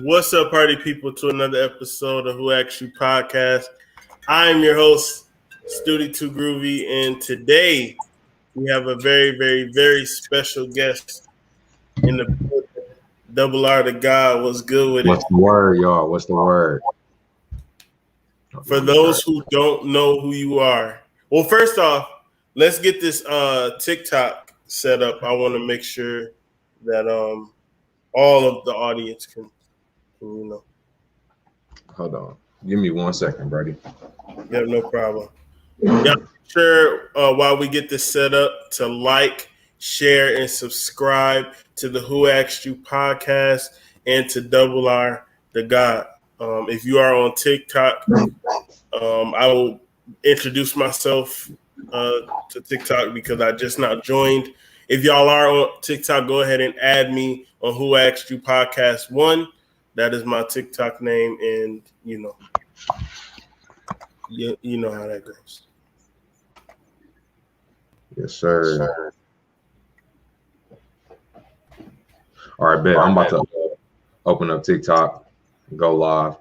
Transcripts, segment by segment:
What's up, party people, to another episode of Who Asked You Podcast. I am your host, Studi Too Groovy, and today we have a very, very, very special guest in the Double R the God. What's good with it? What's the word, y'all? What's the word? For those who don't know who you are, well, first off, let's get this TikTok set up. I want to make sure that all of the audience can. Hold on. Give me 1 second, Brady. Yeah, no problem. Yeah, sure. While we get this set up, to like, share, and subscribe to the Who Asked You podcast and to Double R the God. If you are on TikTok, I will introduce myself to TikTok because I just not joined. If y'all are on TikTok, go ahead and add me on Who Asked You Podcast 1. That is my TikTok name, and you know how that goes. Yes, sir. All right, bet. I'm about to open up TikTok, go live,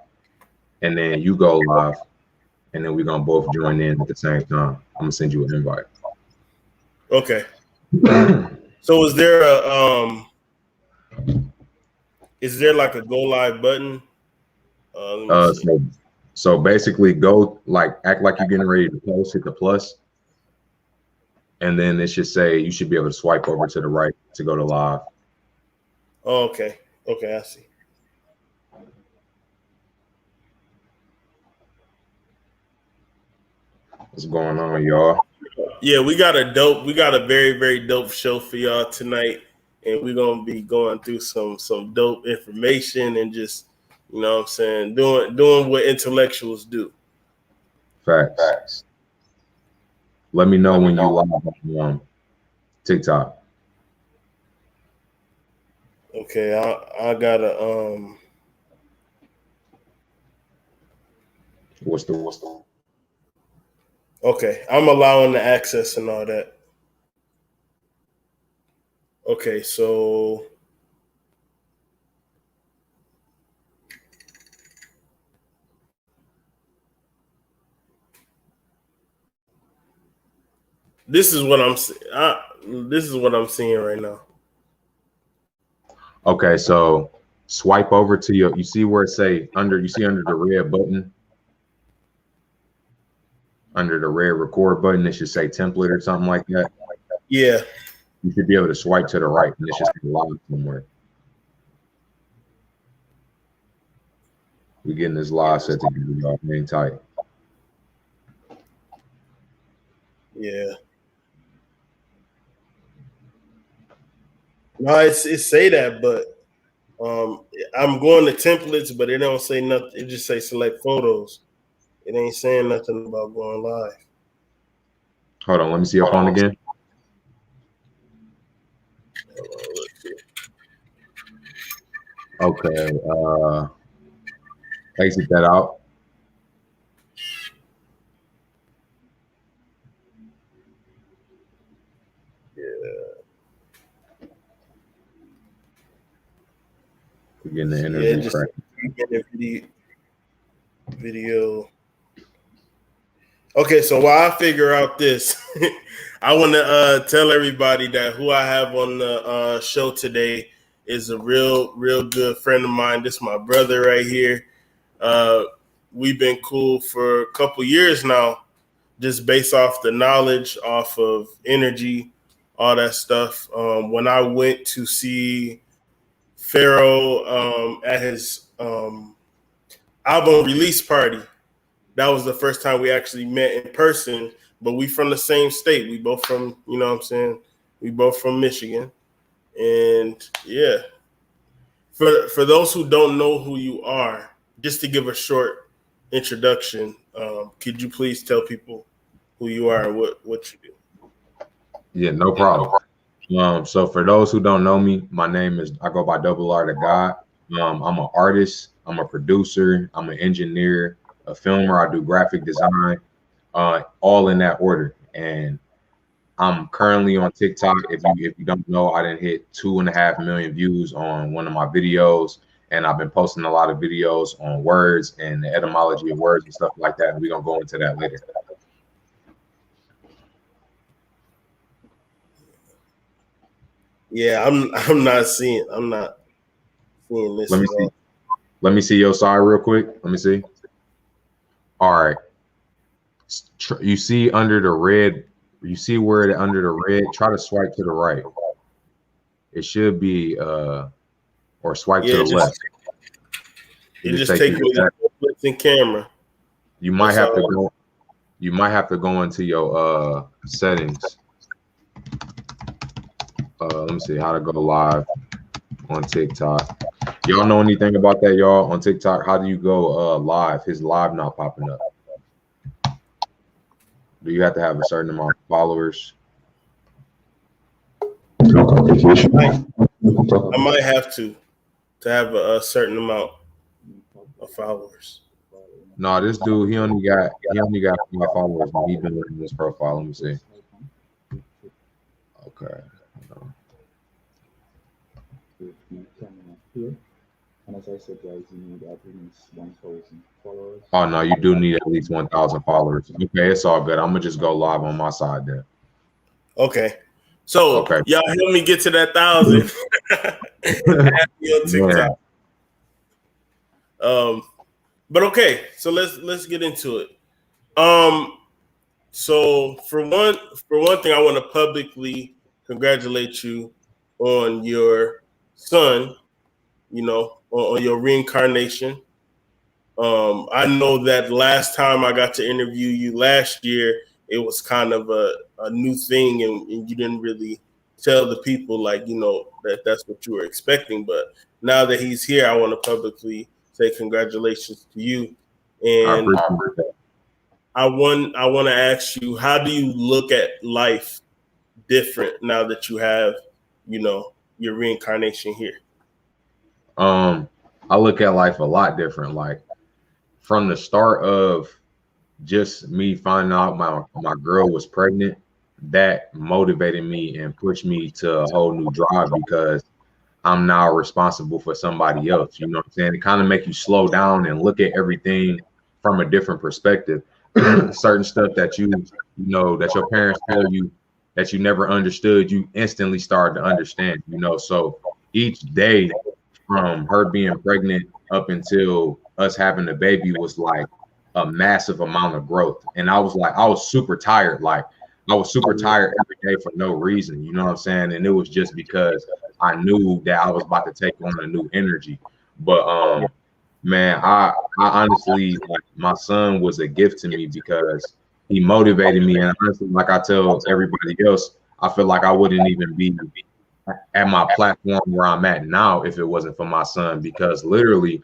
and then you go live, and then we're gonna both join in at the same time. I'm gonna send you an invite. Okay. So is there like a go live button? So basically go act like you're getting ready to post, hit the plus, and then it should say you should be able to swipe over to the right to go to live. Oh, okay, I see. What's going on, y'all? Yeah, we got a very, very dope show for y'all tonight, and we're gonna be going through some dope information and just, you know what I'm saying, doing what intellectuals do. Facts. Let me know when you live on TikTok. Okay, I gotta What's the Okay, I'm allowing the access and all that. Okay, so this is what I'm seeing right now. Okay, so swipe over to you see where it say under the red button, under the red record button, it should say template or something like that. Yeah. You should be able to swipe to the right and it's just live somewhere. We're getting this live set together, y'all. Hang tight. Yeah. No, it say that, but I'm going to templates, but it don't say nothing. It just say select photos. It ain't saying nothing about going live. Hold on, let me see your phone again. Okay. Exit that out. We're getting the interview Just crack. video. Okay, so while I figure out this, I want to tell everybody that who I have on the show today is a real good friend of mine. This is my brother right here. We've been cool for a couple years now, just based off the knowledge, off of energy, all that stuff. When I went to see Pharaoh at his album release party, that was the first time we actually met in person, but we from the same state. We both from, you know what I'm saying? We both from Michigan. And yeah, for those who don't know who you are, just to give a short introduction, could you please tell people who you are and what you do? Yeah, no problem. So for those who don't know me, my name is, I go by Double R to God. I'm an artist, I'm a producer, I'm an engineer, a filmer, I do graphic design, all in that order. And I'm currently on TikTok. If you don't know, I didn't hit 2.5 million views on one of my videos, and I've been posting a lot of videos on words and the etymology of words and stuff like that. And we're gonna go into that later. Yeah, I'm not seeing this. Let me see. Let me see your side real quick. Let me see. All right. You see under the red, you see where the under the red, try to swipe to the right. It should be or swipe to the left. You just take me to the camera. You might have to go. You might have to go into your settings. Let me see how to go live on TikTok. Y'all know anything about that, y'all? On TikTok, how do you go live? His live not popping up. Do you have to have a certain amount of followers? I might have to have a certain amount of followers. No, this dude, he only got 5 followers when he been in his profile. Let me see. Okay. And as I said, guys, you need at least 1,000 followers. Oh no, you do need at least 1,000 followers. Okay, it's all good. I'm gonna just go live on my side there. Okay. So y'all help me get to that 1,000. on TikTok. But okay, so let's get into it. So for one thing, I want to publicly congratulate you on your son, you know, on your reincarnation. I know that last time I got to interview you last year, it was kind of a new thing, and you didn't really tell the people, like, you know, that's what you were expecting. But now that he's here, I want to publicly say congratulations to you. And I want to ask you, how do you look at life different now that you have, you know, your reincarnation here? I look at life a lot different. Like from the start of just me finding out my girl was pregnant, that motivated me and pushed me to a whole new drive, because I'm now responsible for somebody else. You know what I'm saying? It kind of make you slow down and look at everything from a different perspective. Certain stuff that you know that your parents tell you that you never understood, you instantly start to understand. You know, so each day from her being pregnant up until us having the baby was like a massive amount of growth. And I was super tired. Like I was super tired every day for no reason. You know what I'm saying? And it was just because I knew that I was about to take on a new energy. But man, I honestly, like, my son was a gift to me because he motivated me. And honestly, like I tell everybody else, I feel like I wouldn't even be at my platform where I'm at now if it wasn't for my son, because literally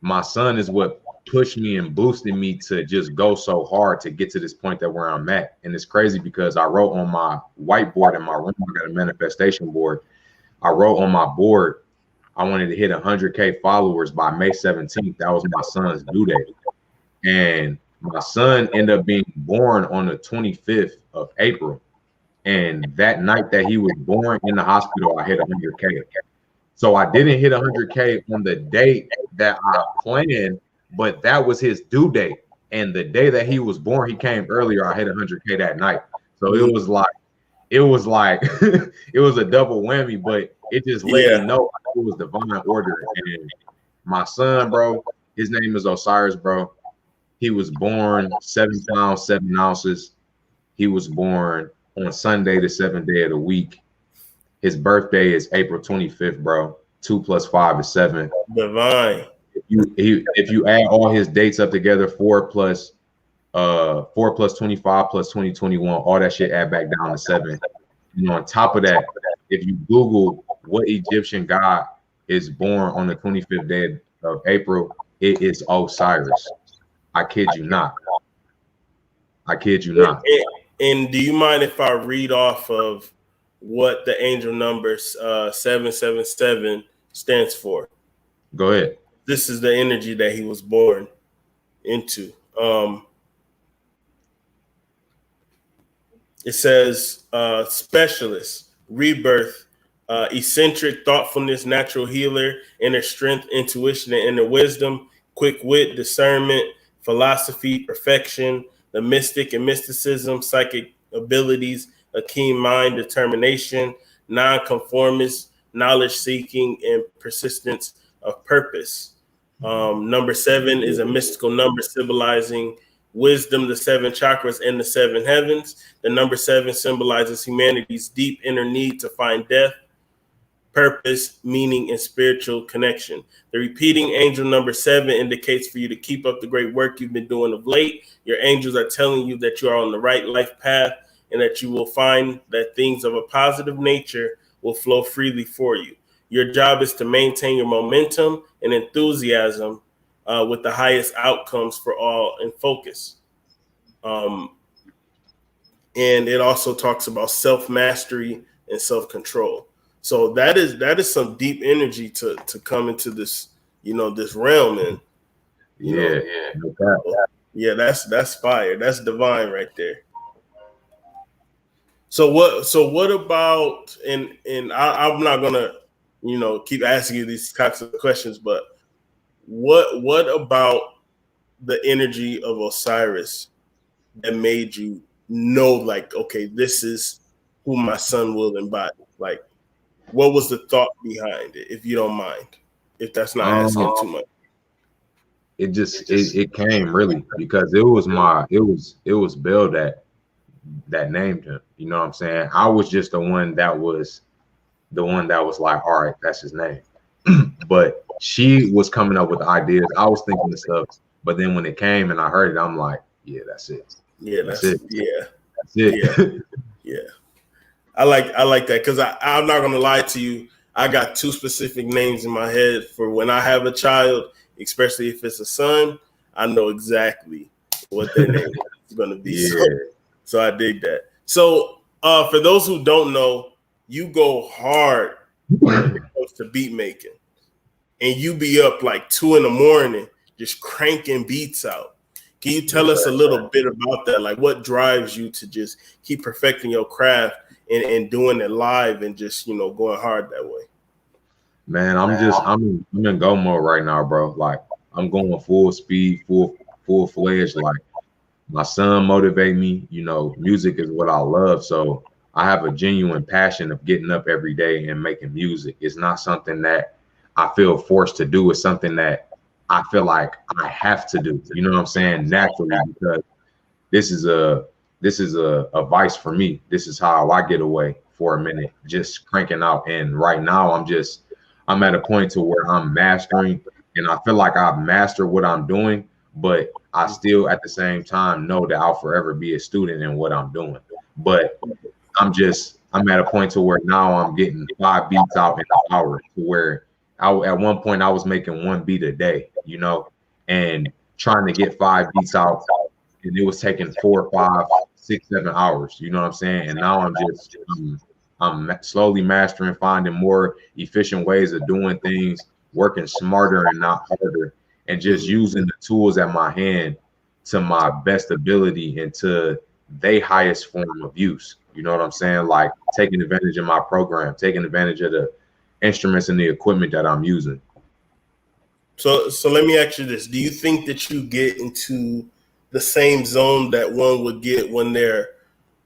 my son is what pushed me and boosted me to just go so hard to get to this point that where I'm at. And it's crazy because I wrote on my whiteboard in my room, I got a manifestation board. I wrote on my board I wanted to hit 100K followers by May 17th. That was my son's due date. And my son ended up being born on the 25th of April. And that night that he was born in the hospital, I hit 100K. So I didn't hit 100K on the date that I planned, but that was his due date. And the day that he was born, he came earlier. I hit 100K that night. So it was like it was a double whammy, but it just let me know it was divine order. And my son, bro, his name is Osiris, bro. He was born 7 pounds, 7 ounces. He was born on Sunday, the 7th day of the week. His birthday is April 25th, bro. 2 + 5 is 7. Divine. If you add all his dates up together, 4 plus 25 plus 2021, all that shit add back down to 7. You know, on top of that, if you Google what Egyptian god is born on the 25th day of April, it is Osiris. I kid you not. I kid you not. And do you mind if I read off of what the angel number 777 stands for? Go ahead. This is the energy that he was born into. It says specialist, rebirth, eccentric, thoughtfulness, natural healer, inner strength, intuition, and inner wisdom, quick wit, discernment, philosophy, perfection, the mystic and mysticism, psychic abilities, a keen mind, determination, nonconformist, knowledge seeking, and persistence of purpose. Number 7 is a mystical number symbolizing wisdom, the 7 chakras, and the 7 heavens. The number 7 symbolizes humanity's deep inner need to find depth, purpose, meaning, and spiritual connection. The repeating angel number 7 indicates for you to keep up the great work you've been doing of late. Your angels are telling you that you are on the right life path and that you will find that things of a positive nature will flow freely for you. Your job is to maintain your momentum and enthusiasm with the highest outcomes for all in focus. And it also talks about self-mastery and self-control. So that is some deep energy to come into this, this realm. And that's fire. That's divine right there. So what about, and I'm not gonna, keep asking you these types of questions, but what about the energy of Osiris that made you know, like, okay, this is who my son will embody? Like, what was the thought behind it, if you don't mind, if that's not asking too much? It came really because it was Bill that named him. You know what I'm saying? I was just the one that was like, all right, that's his name. But she was coming up with ideas. I was thinking of stuff, but then when it came and I heard it, I'm like, yeah, that's it. Yeah, that's it. Yeah, that's it. Yeah. I like that because I'm not gonna lie to you. I got 2 specific names in my head for when I have a child, especially if it's a son. I know exactly what their name is gonna be. Yeah. So I dig that. So for those who don't know, you go hard when it comes to beat making, and you be up like 2 a.m. just cranking beats out. Can you tell us a little bit about that? Like, what drives you to just keep perfecting your craft and doing it live and just, going hard that way? Man, I'm in go mode right now, bro. Like, I'm going full speed, full fledged. Like, my son motivate me. Music is what I love. So I have a genuine passion of getting up every day and making music. It's not something that I feel forced to do. It's something that I feel like I have to do. You know what I'm saying? Naturally, because this is a vice for me. This is how I get away for a minute, just cranking out. And right now I'm at a point to where I'm mastering, and I feel like I've mastered what I'm doing, but I still at the same time know that I'll forever be a student in what I'm doing. But I'm at a point to where now I'm getting 5 beats out in an hour, to where at one point I was making 1 beat a day, and trying to get 5 beats out, and it was taking 4, 5, 6, 7 hours. You know what I'm saying? And now I'm I'm slowly mastering, finding more efficient ways of doing things, working smarter and not harder, and just using the tools at my hand to my best ability and to their highest form of use. You know what I'm saying? Like taking advantage of my program, taking advantage of the instruments and the equipment that I'm using. So let me ask you this: do you think that you get into the same zone that one would get when they're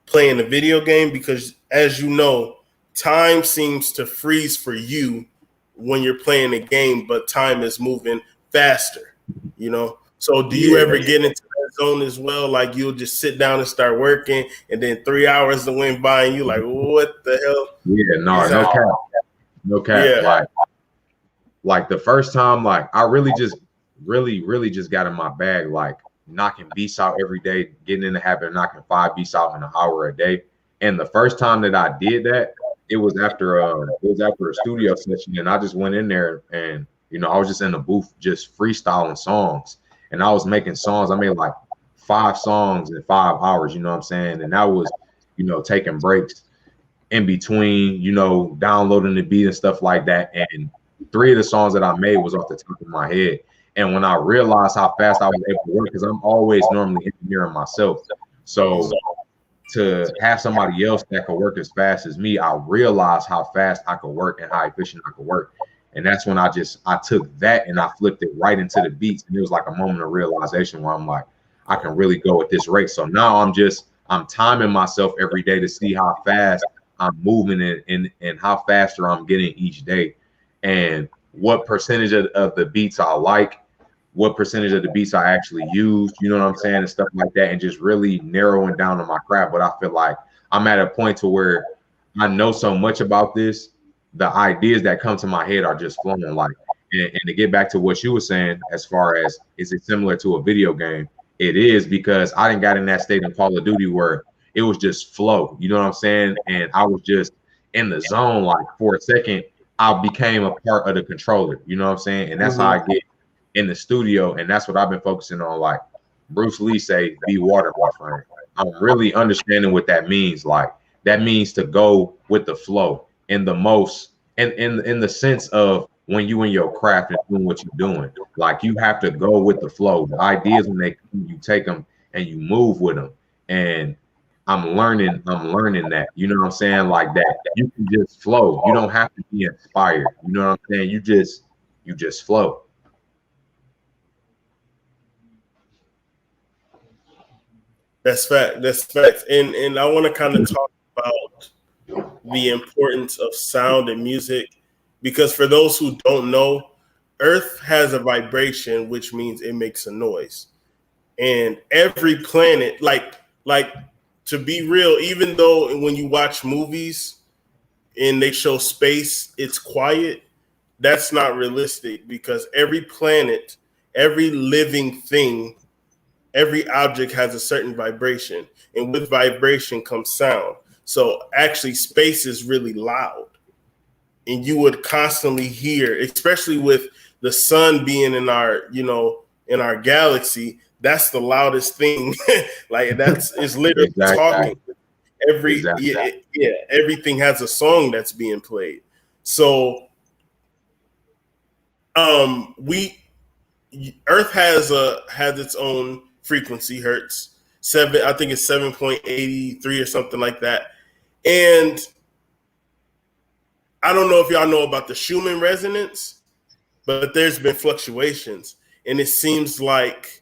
playing a video game? Because as you know, time seems to freeze for you when you're playing a game, but time is moving faster, you know? So do you ever get into that zone as well? Like you'll just sit down and start working and then 3 hours to went by and you're like, what the hell? Yeah, no cap. No cap. Yeah. Like the first time, like I really just got in my bag, like knocking beats out every day, getting in the habit of knocking 5 beats out in an hour a day. And the first time that I did that, it was after a studio session, and I just went in there and I was just in the booth just freestyling songs, and I was making songs. I made like 5 songs in 5 hours. You know what I'm saying? And that was taking breaks in between, downloading the beat and stuff like that. And 3 of the songs that I made was off the top of my head. And when I realized how fast I was able to work, because I'm always normally engineering myself. So to have somebody else that could work as fast as me, I realized how fast I could work and how efficient I could work. And that's when I took that and I flipped it right into the beats. And it was like a moment of realization where I'm like, I can really go at this rate. So now I'm timing myself every day to see how fast I'm moving and how faster I'm getting each day, and what percentage of the beats I like, what percentage of the beats I actually use, you know what I'm saying, and stuff like that, and just really narrowing down on my craft. But I feel like I'm at a point to where I know so much about this, the ideas that come to my head are just flowing. Like, and to get back to what you were saying, as far as is it similar to a video game? It is, because I didn't got in that state in Call of Duty where it was just flow, you know what I'm saying? And I was just in the zone. Like for a second, I became a part of the controller, you know what I'm saying? And that's how I get in the studio. And that's what I've been focusing on. Like Bruce Lee say, be water, my friend. I'm really understanding what that means. Like that means to go with the flow in the most, and in the sense of when you in your craft and doing what you're doing, like you have to go with the flow. The ideas, when they come, you take them and you move with them. And I'm learning that, you know what I'm saying? Like that you can just flow. You don't have to be inspired. You know what I'm saying? You just flow. That's fact. That's facts. And I want to kind of talk about the importance of sound and music, because for those who don't know, Earth has a vibration, which means it makes a noise. And every planet, like to be real, even though when you watch movies and they show space, it's quiet, that's not realistic, because every planet, every living thing, every object has a certain vibration, and with vibration comes sound. So actually space is really loud, and you would constantly hear, especially with the sun being in our in our galaxy, that's the loudest thing. Like it's literally talking. Everything has a song that's being played. So we Earth has its own frequency, hertz. I think it's 7.83 or something like that. And I don't know if y'all know about the Schumann resonance, but there's been fluctuations, and it seems like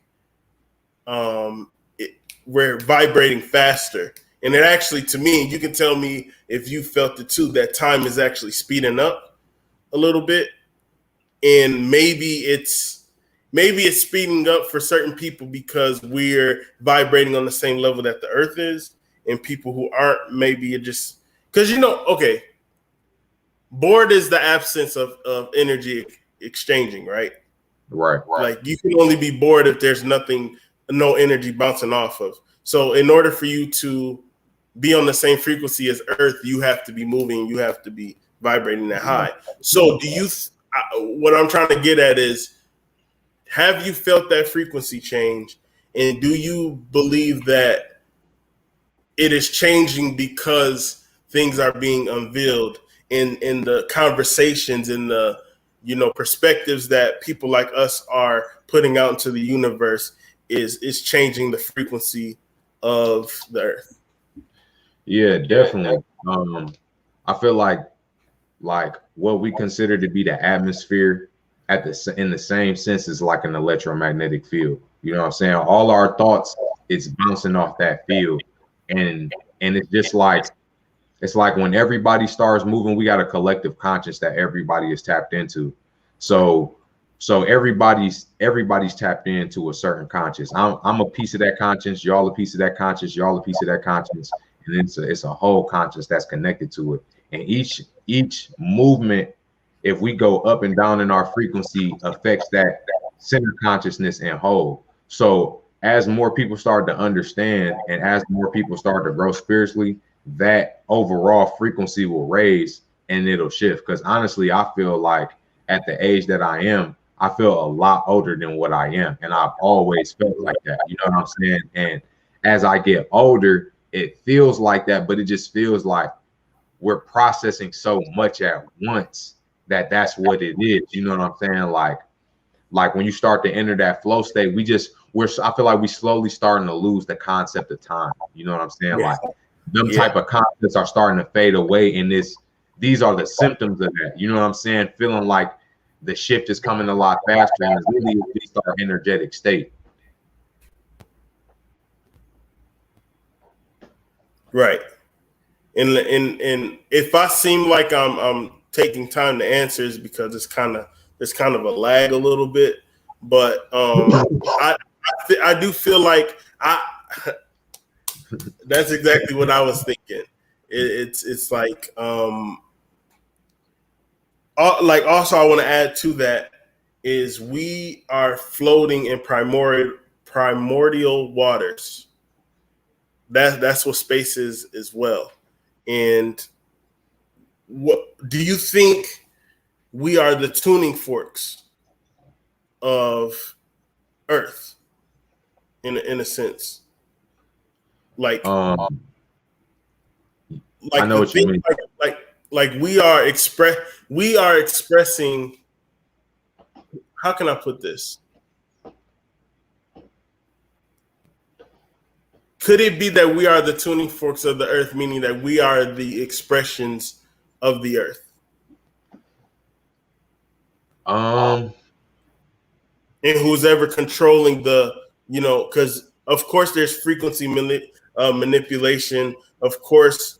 we're vibrating faster. And it actually, to me, you can tell me if you felt it too, that time is actually speeding up a little bit. And maybe it's speeding up for certain people because we're vibrating on the same level that the Earth is, and people who aren't, maybe it just because okay, bored is the absence of energy exchanging, right? Right. Like you can only be bored if there's no energy bouncing off of. So in order for you to be on the same frequency as Earth, you have to be moving, you have to be vibrating that high. So what I'm trying to get at is, have you felt that frequency change? And do you believe that it is changing because things are being unveiled in the conversations, in the perspectives that people like us are putting out into the universe is changing the frequency of the earth. Yeah, definitely. I feel like what we consider to be the atmosphere in the same sense is like an electromagnetic field. You know what I'm saying? All our thoughts, it's bouncing off that field, and it's just like it's like when everybody starts moving, we got a collective conscious that everybody is tapped into. So everybody's tapped into a certain conscious. I'm a piece of that conscious. Y'all a piece of that conscious. Y'all a piece of that conscious, and it's a whole conscious that's connected to it. And each movement, if we go up and down in our frequency, affects that center consciousness and whole. So as more people start to understand, and as more people start to grow spiritually, that overall frequency will raise and it'll shift. Because honestly, I feel like at the age that I am, I feel a lot older than what I am. And I've always felt like that. You know what I'm saying? And as I get older, it feels like that, but it just feels like we're processing so much at once that's what it is. You know what I'm saying? Like when you start to enter that flow state, I feel like we slowly starting to lose the concept of time. You know what I'm saying? Yeah. Like them type of concepts are starting to fade away, and these are the symptoms of that. You know what I'm saying? Feeling like the shift is coming a lot faster, and it's really just our energetic state. Right. And if I seem like I'm taking time to answer, is because there's kind of a lag a little bit, but I do feel like that's exactly what I was thinking. It's like also I want to add to that is we are floating in primordial waters. That's what space is as well. And what do you think we are the tuning forks of Earth in a sense? Like I know what you mean. Like we are expressing. How can I put this? Could it be that we are the tuning forks of the earth, meaning that we are the expressions of the earth? And who's ever controlling because of course there's frequency manipulation. Of course,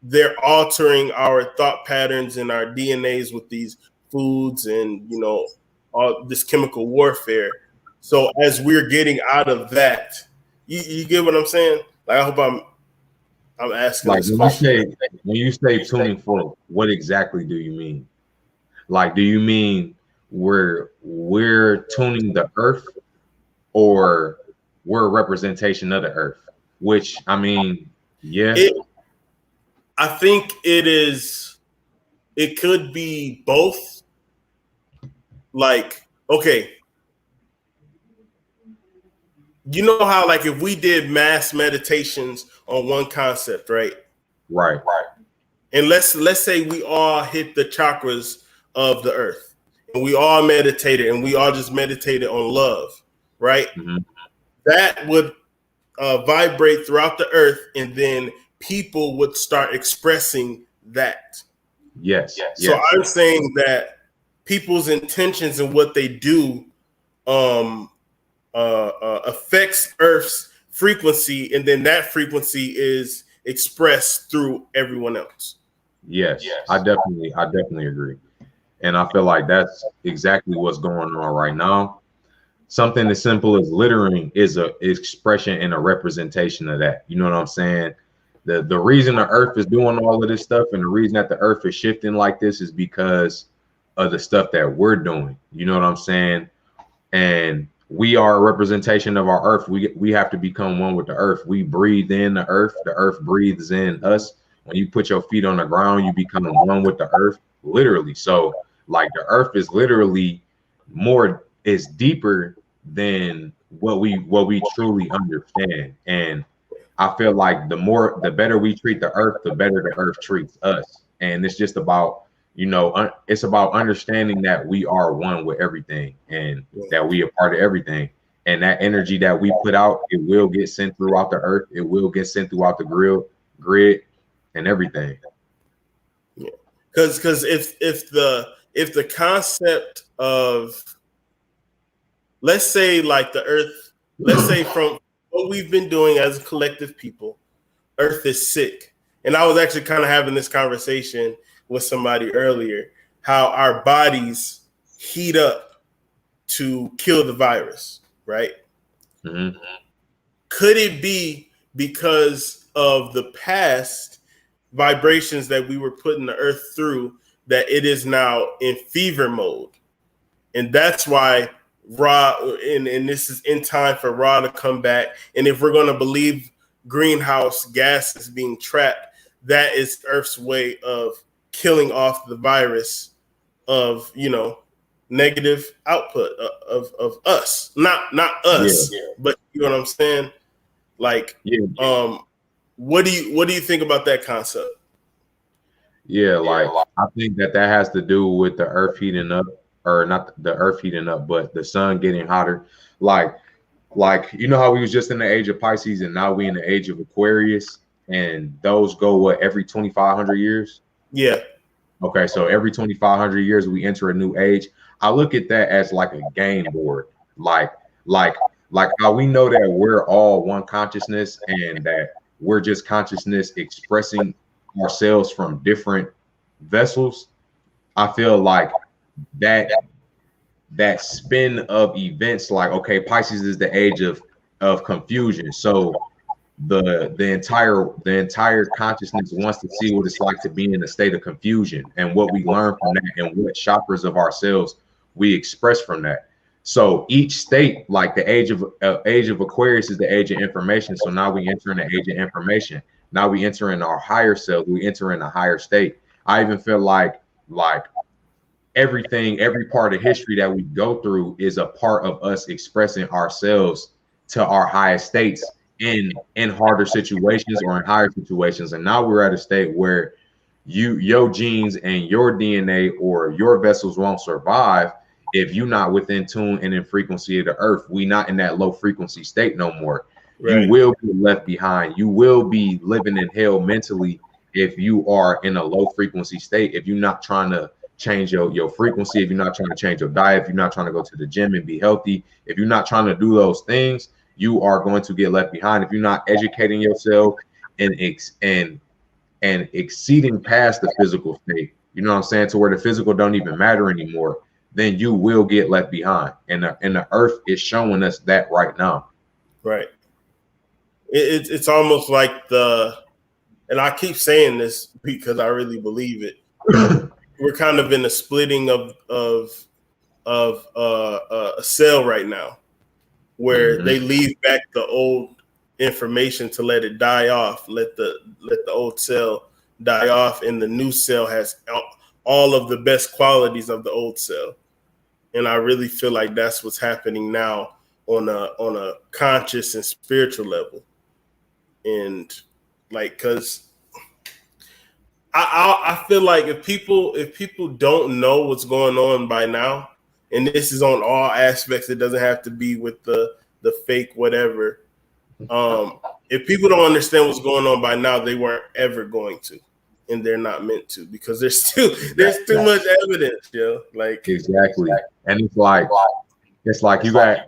they're altering our thought patterns and our DNAs with these foods and all this chemical warfare. So as we're getting out of that, you get what I'm saying? Like, I hope I'm asking. Like when you say tuning fork, what exactly do you mean? Like, do you mean we're tuning the earth, or we're a representation of the earth? Which, I mean, yeah. I think it is. It could be both. Like, okay, you know how like if we did mass meditations on one concept, right? Right. And let's say we all hit the chakras of the earth, and we all meditated, and we all just meditated on love, right? Mm-hmm. That would vibrate throughout the earth, and then people would start expressing that. Yes. So I'm saying that people's intentions and what they do affects Earth's frequency, and then that frequency is expressed through everyone else. Yes. I definitely agree. And I feel like that's exactly what's going on right now. Something as simple as littering is an expression and a representation of that. You know what I'm saying? The reason the earth is doing all of this stuff, and the reason that the earth is shifting like this, is because of the stuff that we're doing. You know what I'm saying? And we are a representation of our earth. We have to become one with the earth. We breathe in the earth breathes in us. When you put your feet on the ground, you become one with the earth, literally. So like the earth is literally is deeper than what we truly understand. And I feel like the better we treat the earth, the better the earth treats us. And it's just about, it's about understanding that we are one with everything and that we are part of everything. And that energy that we put out, it will get sent throughout the earth. It will get sent throughout the grid and everything. Yeah. Because if the concept of, let's say, like the earth, let's say from what we've been doing as a collective people, earth is sick. And I was actually kind of having this conversation with somebody earlier, how our bodies heat up to kill the virus, right? Mm-hmm. Could it be because of the past vibrations that we were putting the earth through that it is now in fever mode? And that's why Ra, and this is in time for Ra to come back. And if we're going to believe greenhouse gases being trapped, that is Earth's way of killing off the virus of, negative output of us, not us, but you know what I'm saying? Like, what do you think about that concept? Yeah, like I think that has to do with the earth heating up, or not the earth heating up, but the sun getting hotter. Like how we was just in the age of Pisces and now we in the age of Aquarius, and those go every 2,500 years? Yeah. Okay, so every 2,500 years we enter a new age. I look at that as like a game board, like how we know that we're all one consciousness and that we're just consciousness expressing ourselves from different vessels. I feel like that spin of events, like, okay, Pisces is the age of confusion, so the entire consciousness wants to see what it's like to be in a state of confusion and what we learn from that and what chakras of ourselves we express from that. So each state, like the age of Aquarius is the age of information. So now we enter in the age of information. Now we enter in our higher self. We enter in a higher state. I even feel like everything, every part of history that we go through is a part of us expressing ourselves to our highest states in harder situations or in higher situations. And now we're at a state where your genes and your DNA or your vessels won't survive if you're not within tune and in frequency of the earth. We not in that low frequency state no more. Right. You will be left behind. You will be living in hell mentally if you are in a low frequency state. If you're not trying to change your frequency, if you're not trying to change your diet, if you're not trying to go to the gym and be healthy, if you're not trying to do those things, you are going to get left behind. If you're not educating yourself and exceeding past the physical state, you know what I'm saying, to where the physical don't even matter anymore, then you will get left behind. And the earth is showing us that right now. Right. It's almost like and I keep saying this because I really believe it. We're kind of in a splitting of a cell right now, where they leave back the old information to let it die off, let the old cell die off, and the new cell has all of the best qualities of the old cell. And I really feel like that's what's happening now on a conscious and spiritual level. And like, because I feel like if people don't know what's going on by now, and this is on all aspects, it doesn't have to be with the fake whatever. If people don't understand what's going on by now, they weren't ever going to, and they're not meant to, because there's too much evidence, like exactly. And it's like you got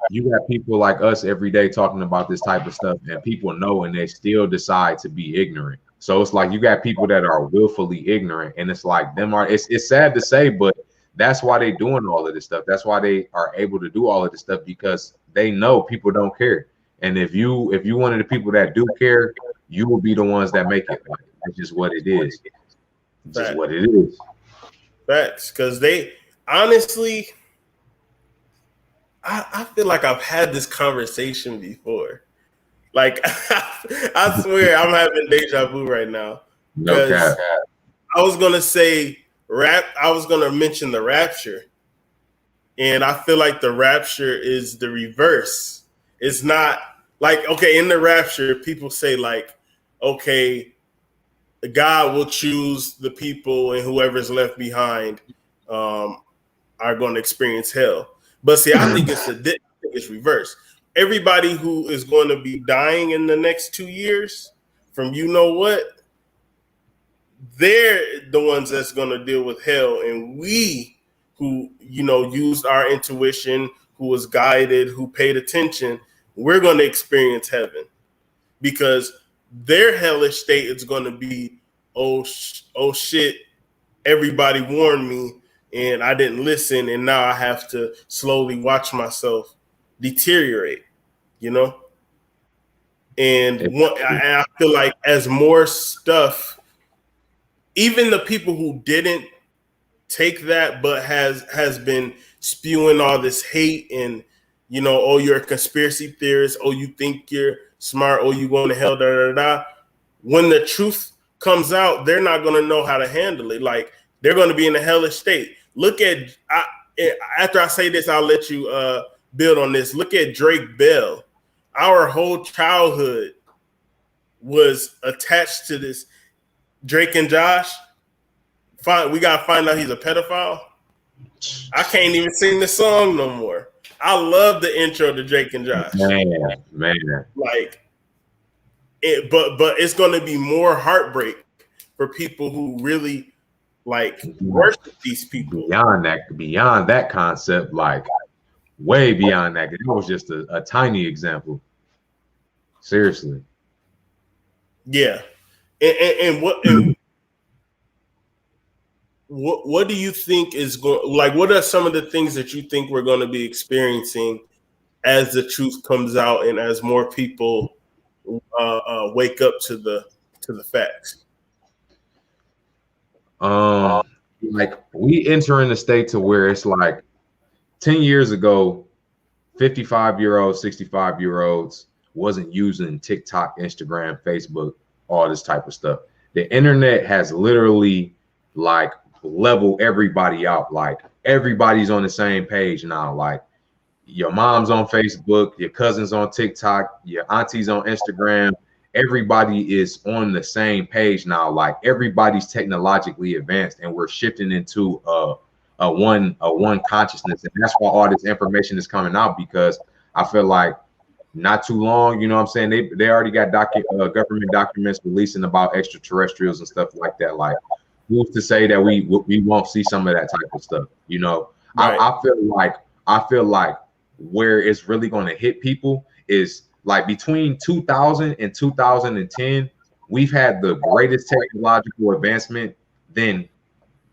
people like us every day talking about this type of stuff, and people know, and they still decide to be ignorant. So it's like you got people that are willfully ignorant, and it's like it's sad to say, but that's why they're doing all of this stuff. That's why they are able to do all of this stuff, because they know people don't care. And if you one of the people that do care, you will be the ones that make it. That's just what it is. It's just what it is. Facts, because they honestly, I feel like I've had this conversation before. Like, I swear I'm having deja vu right now. No cap. I was gonna say I was gonna mention the rapture, and I feel like the rapture is the reverse. It's not like, okay, in the rapture, people say like, okay, God will choose the people, and whoever's left behind are going to experience hell. But see, I think it's reversed. Everybody who is going to be dying in the next 2 years from you know what, they're the ones that's going to deal with hell, and we who used our intuition, who was guided, who paid attention, we're going to experience heaven, because their hellish state is going to be, oh shit, everybody warned me and I didn't listen, and now I have to slowly watch myself deteriorate, you know. And I feel like as more stuff, even the people who didn't take that but has been spewing all this hate and oh, you're a conspiracy theorist, oh, you think you're smart, oh, you going to hell, da da da. When the truth comes out, they're not going to know how to handle it. Like, they're going to be in a hellish state. Look at after I say this, I'll let you build on this. Look at Drake Bell. Our whole childhood was attached to this Drake and Josh. We gotta find out he's a pedophile. I can't even sing the song no more. I love the intro to Drake and Josh. Man. Like, but it's gonna be more heartbreak for people who really like worship these people. Beyond that concept, like way beyond that. That was just a tiny example. Seriously. Yeah. And what do you think is going, like, what are some of the things that you think we're going to be experiencing as the truth comes out and as more people wake up to the facts? Like, we enter in a state to where it's like 10 years ago, 55-year-olds, 65-year-olds wasn't using TikTok, Instagram, Facebook, all this type of stuff. The internet has literally like leveled everybody out. Like, everybody's on the same page now. Like, your mom's on Facebook, your cousin's on TikTok, your auntie's on Instagram. Everybody is on the same page now. Like, everybody's technologically advanced, and we're shifting into a one consciousness. And that's why all this information is coming out, because I feel like not too long, you know what I'm saying, they already got government documents releasing about extraterrestrials and stuff like that. Like, who's to say that we won't see some of that type of stuff, you know? Right. I feel like where it's really going to hit people is like between 2000 and 2010, we've had the greatest technological advancement than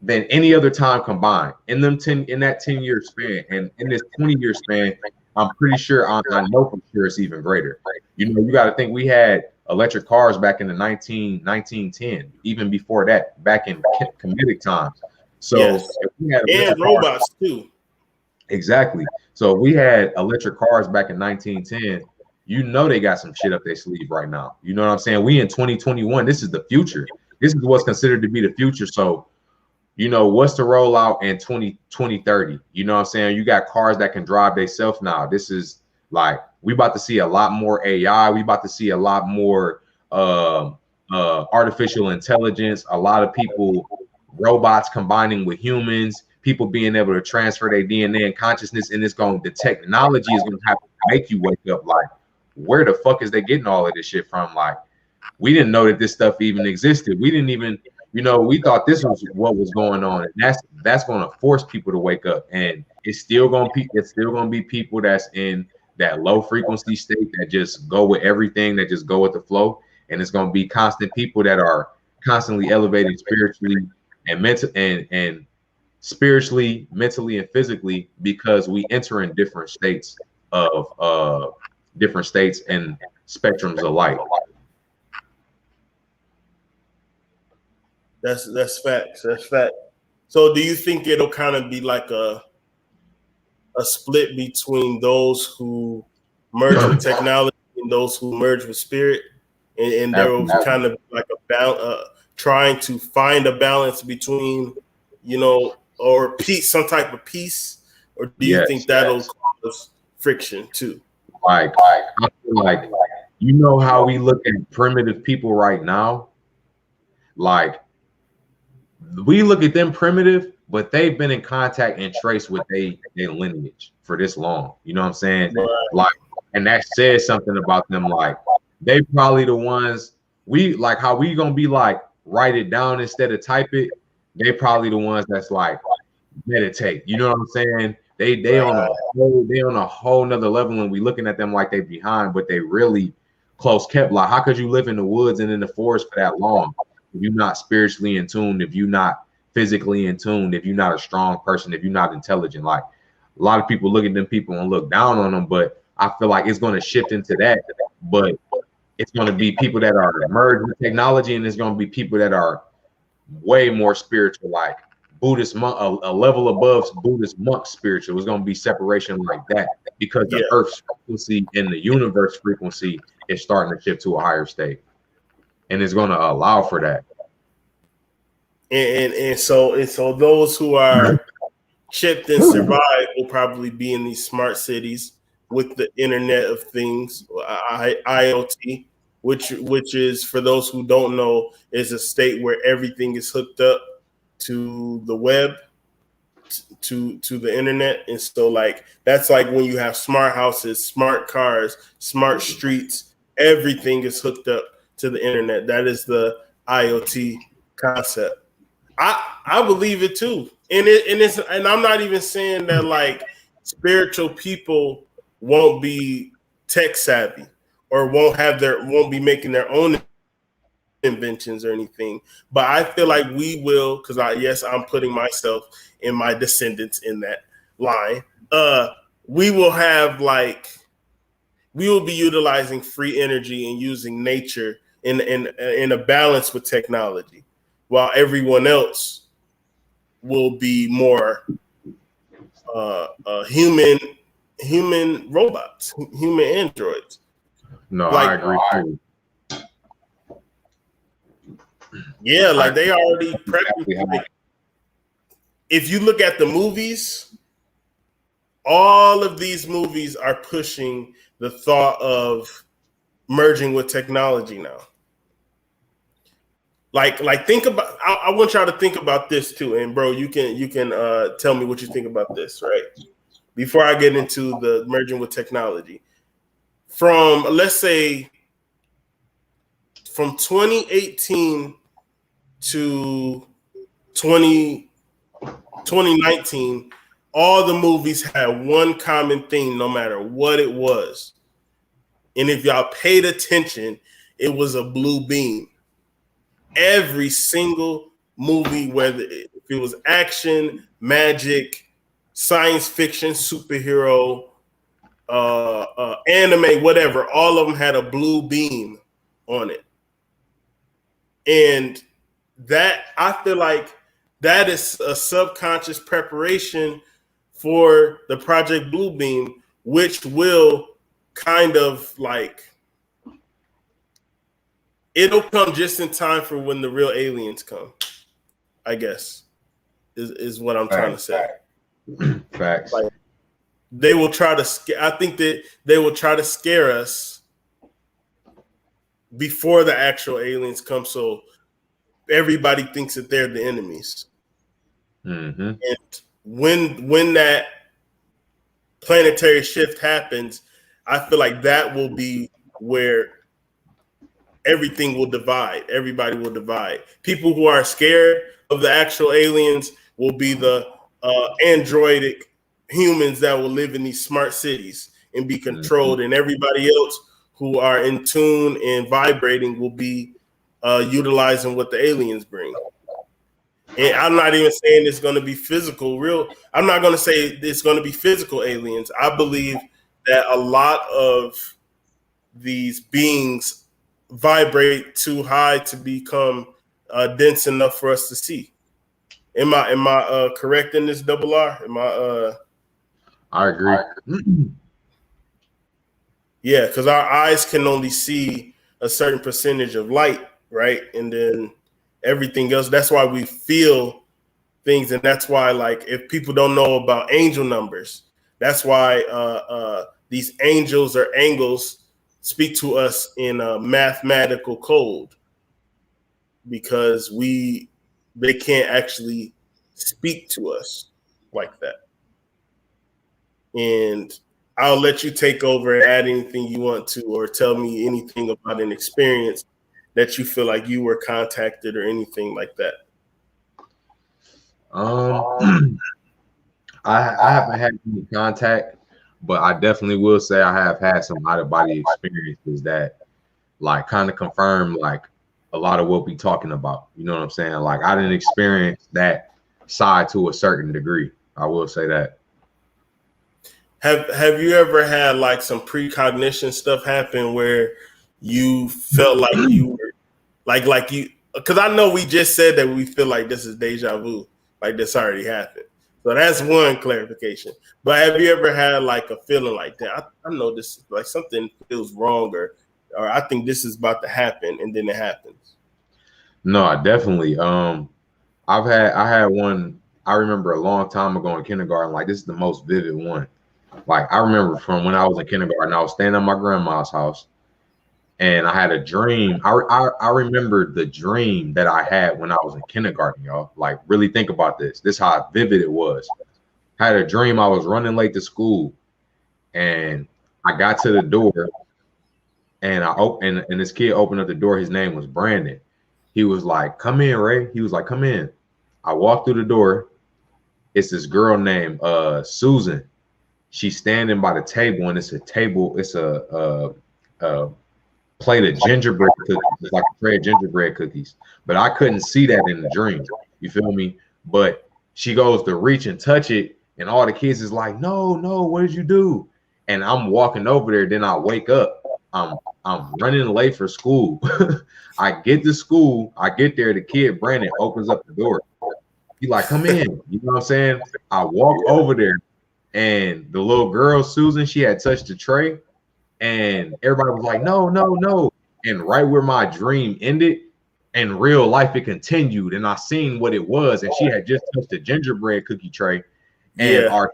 any other time combined in that 10-year span. And in this 20-year span, I'm pretty sure, I know for sure it's even greater. You know, you got to think we had electric cars back in the 1910, even before that, back in Kemetic times. So yes. And robots too. Exactly. So we had electric cars back in 1910. You know, they got some shit up their sleeve right now. You know what I'm saying? We in 2021. This is the future. This is what's considered to be the future. So, you know, what's to roll out in 2030? You know what I'm saying? You got cars that can drive themselves now. This is like, we about to see a lot more AI. We about to see a lot more artificial intelligence, a lot of people, robots combining with humans, people being able to transfer their DNA and consciousness, and the technology is going to have to make you wake up like, where the fuck is they getting all of this shit from? Like, we didn't know that this stuff even existed. We didn't even, you know, we thought this was what was going on. And that's going to force people to wake up. And it's still going to be people that's in that low frequency state that just go with everything, that just go with the flow. And it's going to be constant people that are constantly elevated spiritually and spiritually, mentally, and physically, because we enter in different states and spectrums of light. That's facts. That's fact. So do you think it'll kind of be like a split between those who merge with technology and those who merge with spirit, and there will kind of like trying to find a balance between, you know, or peace, some type of peace, or do you think that'll cause friction too? Like I feel like you know how we look at primitive people right now. Like we look at them primitive, but they've been in contact and traced with their lineage for this long. You know what I'm saying? Right. Like, and that says something about them. Like they probably the ones we like how we gonna be like write it down instead of type it. They probably the ones that's like meditate. You know what I'm saying? They on a whole nother level when we looking at them like they behind, but they really close kept. Like, how could you live in the woods and in the forest for that long if you're not spiritually in tune, if you're not physically in tune, if you're not a strong person, if you're not intelligent? Like a lot of people look at them people and look down on them, but I feel like it's going to shift into that. But it's going to be people that are merged with technology, and it's going to be people that are way more spiritual, like Buddhist monk, a level above Buddhist monk spiritual. It's going to be separation like that because the Earth's frequency and the universe frequency is starting to shift to a higher state, and it's going to allow for that. And so those who are chipped and survived will probably be in these smart cities with the Internet of Things, IoT, which is, for those who don't know, is a state where everything is hooked up to the web, to the internet. And so like that's like when you have smart houses, smart cars, smart streets, everything is hooked up to the internet. That is the IoT concept. I believe it too. And I'm not even saying that like spiritual people won't be tech savvy or won't be making their own inventions or anything, but I feel like we will, because I'm putting myself and my descendants in that line. We will be utilizing free energy and using nature in a balance with technology, while everyone else will be more human robots, human androids. No, I agree too. Yeah, like they already prepped. If you look at the movies, all of these movies are pushing the thought of merging with technology now. Like think about. I want y'all to think about this too, and bro, you can tell me what you think about this, right? Before I get into the merging with technology, from let's say from 2018 to 2019, all the movies had one common theme, no matter what it was. And if y'all paid attention, it was a blue beam. Every single movie, whether if it was action, magic, science fiction, superhero, anime, whatever, all of them had a blue beam on it. And that, I feel like that is a subconscious preparation for the Project Bluebeam, which will kind of like, it'll come just in time for when the real aliens come, I guess, is what I'm trying to say. Facts. Like, they will try to, I think that they will try to scare us before the actual aliens come, so everybody thinks that they're the enemies. Mm-hmm. And when that planetary shift happens, I feel like that will be where everything will divide. Everybody will divide. People who are scared of the actual aliens will be the androidic humans that will live in these smart cities and be controlled. Mm-hmm. And everybody else who are in tune and vibrating will be utilizing what the aliens bring. And I'm not even saying it's going to be physical, I'm not going to say it's going to be physical aliens. I believe that a lot of these beings vibrate too high to become dense enough for us to see. Am I correct in this, Double R? I agree. Yeah, because our eyes can only see a certain percentage of light, right? And then everything else. That's why we feel things, and that's why, like, if people don't know about angel numbers, that's why these angels or angles speak to us in a mathematical code because they can't actually speak to us like that. And I'll let you take over and add anything you want to, or tell me anything about an experience that you feel like you were contacted or anything like that. I haven't had any contact, but I definitely will say I have had some out of body experiences that like kind of confirm like a lot of what we talking about. You know what I'm saying? Like I didn't experience that side to a certain degree. I will say that. Have you ever had like some precognition stuff happen where you felt like you were like you, because I know we just said that we feel like this is deja vu, like this already happened. So that's one clarification. But have you ever had like a feeling like that? I know this, like something feels wrong, or I think this is about to happen, and then it happens. No, I definitely. I had one. I remember a long time ago in kindergarten. Like this is the most vivid one. Like I remember from when I was in kindergarten, I was staying at my grandma's house, and I had a dream. I remember the dream that I had when I was in kindergarten, y'all. Like really think about this. This is how vivid it was. I had a dream I was running late to school, and I got to the door, and I opened, and this kid opened up the door. His name was Brandon. He was like, "Come in, Ray." He was like, "Come in." I walked through the door. It's this girl named Susan. She's standing by the table, and it's a table. It's a plate of gingerbread cookies. It's like a tray of gingerbread cookies. But I couldn't see that in the dream. You feel me? But she goes to reach and touch it, and all the kids is like, "No, no, what did you do?" And I'm walking over there. Then I wake up. I'm running late for school. I get to school. I get there. The kid Brandon opens up the door. He like, "Come in." You know what I'm saying? I walk over there. And the little girl, Susan, she had touched the tray, and everybody was like, "No, no, no." And right where my dream ended, in real life, it continued. And I seen what it was. And she had just touched a gingerbread cookie tray. And our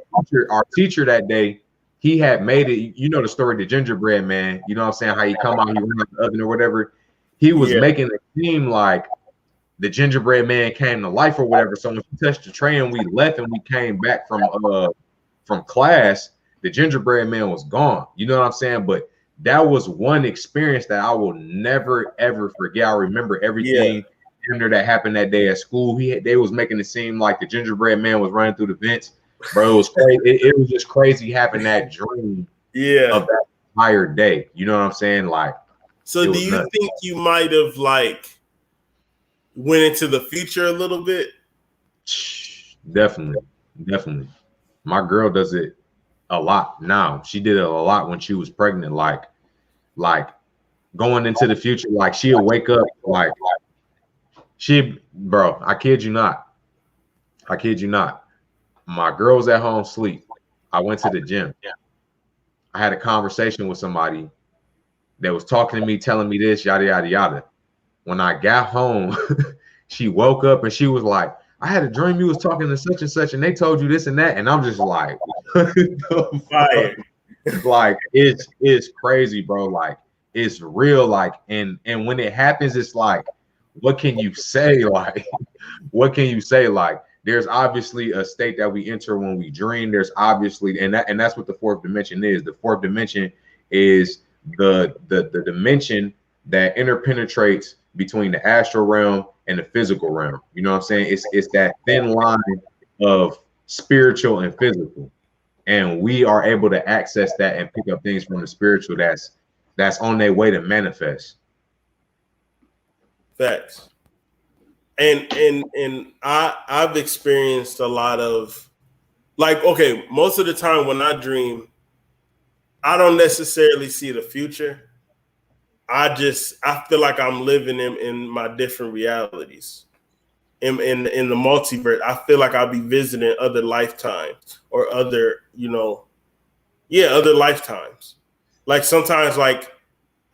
teacher that day, he had made it. You know the story, the gingerbread man. You know what I'm saying? How he come out, he run out the oven or whatever. He was making it seem like the gingerbread man came to life or whatever. So when she touched the tray and we left and we came back from class, the gingerbread man was gone. You know what I'm saying? But that was one experience that I will never ever forget. I remember everything that happened that day at school. They was making it seem like the gingerbread man was running through the vents. Bro, it was crazy. It was just crazy having that dream of that entire day. You know what I'm saying? Like, so do you think you might have like went into the future a little bit? Definitely. My girl does it a lot now. She did it a lot when she was pregnant. Like going into the future, like she'll wake up like bro, I kid you not. My girl's at home sleep. I went to the gym. I had a conversation with somebody that was talking to me, telling me this, yada, yada, yada. When I got home, she woke up and she was like, "I had a dream you was talking to such and such, and they told you this and that." And I'm just like, fire. Like it's crazy, bro. Like it's real. Like and when it happens, it's like, what can you say? Like, what can you say? Like, there's obviously a state that we enter when we dream. There's obviously, and that's what the fourth dimension is. The fourth dimension is the dimension that interpenetrates between the astral realm and the physical realm. You know what I'm saying? It's that thin line of spiritual and physical, and we are able to access that and pick up things from the spiritual that's on their way to manifest. Facts. And I've experienced a lot of, like, okay, most of the time when I dream, I don't necessarily see the future. I feel like I'm living in my different realities. In the multiverse, I feel like I'll be visiting other lifetimes or other, other lifetimes. Like sometimes, like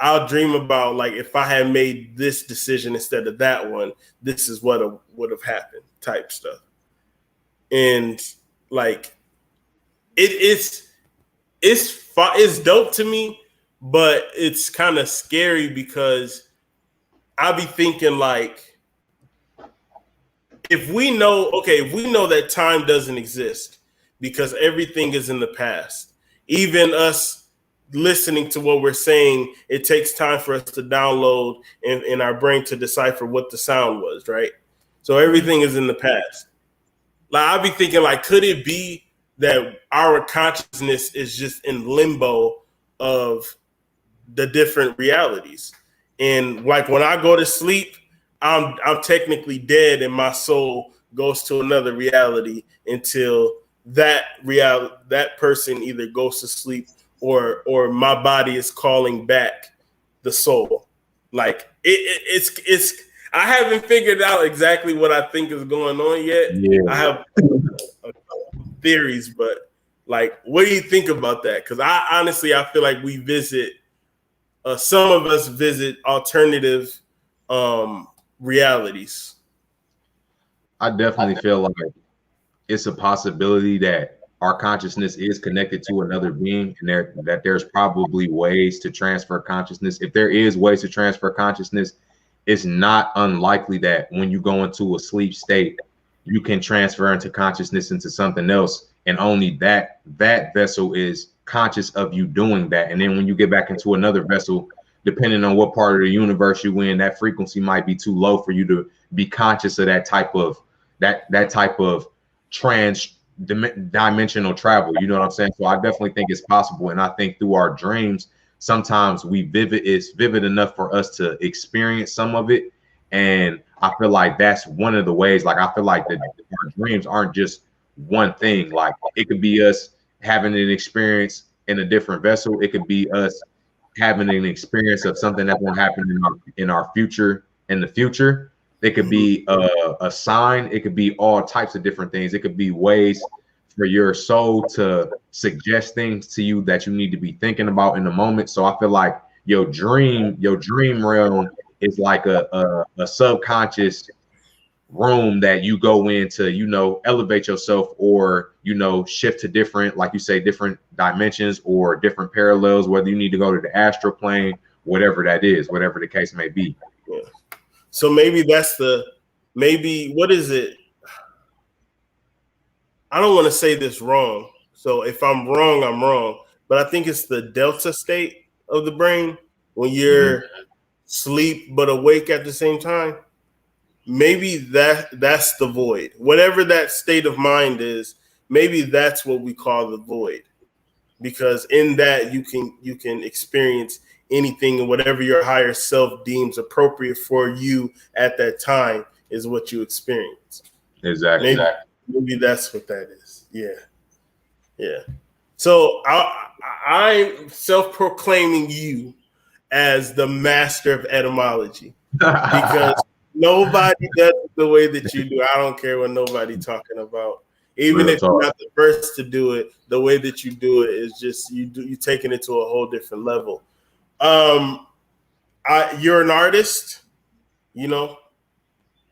I'll dream about like if I had made this decision instead of that one, this is what would have happened, type stuff. And like it's it's dope to me, but it's kind of scary because I be thinking like, if we know that time doesn't exist because everything is in the past, even us listening to what we're saying, it takes time for us to download in our brain to decipher what the sound was, right? So everything is in the past. Like I'd be thinking, like, could it be that our consciousness is just in limbo of the different realities? And like when I go to sleep, I'm technically dead, and my soul goes to another reality until that person either goes to sleep or my body is calling back the soul. Like it's I haven't figured out exactly what I think is going on yet. Yeah. I have theories, but like, what do you think about that? Because I feel like we visit. Some of us visit alternative realities. I definitely feel like it's a possibility that our consciousness is connected to another being, and that there's probably ways to transfer consciousness. If there is ways to transfer consciousness, it's not unlikely that when you go into a sleep state, you can transfer into consciousness into something else, and only that vessel is conscious of you doing that. And then when you get back into another vessel, depending on what part of the universe you're in, that frequency might be too low for you to be conscious of that type of dimensional travel. You know what I'm saying? So I definitely think it's possible, and I think through our dreams, sometimes it's vivid enough for us to experience some of it. And I feel like that's one of the ways. Like I feel like that our dreams aren't just one thing. Like it could be us having an experience in a different vessel. It could be us having an experience of something that won't happen in our future, in the future. It could be a sign. It could be all types of different things. It could be ways for your soul to suggest things to you that you need to be thinking about in the moment. So I feel like your dream realm is like a subconscious room that you go into, elevate yourself, or shift to different, like you say, different dimensions or different parallels, whether you need to go to the astral plane, whatever that is, whatever the case may be. Yeah. So maybe what is it? I don't want to say this wrong. So if I'm wrong, I'm wrong. But I think it's the delta state of the brain when you're asleep but awake at the same time. Maybe that's the void. Whatever that state of mind is, maybe that's what we call the void. Because in that you can experience anything, and whatever your higher self deems appropriate for you at that time is what you experience. Exactly. Maybe that's what that is. Yeah. So I'm self-proclaiming you as the master of etymology because nobody does it the way that you do. I don't care what nobody talking about. Even if you're not the first to do it, the way that you do it is just you're taking it to a whole different level. You're an artist, you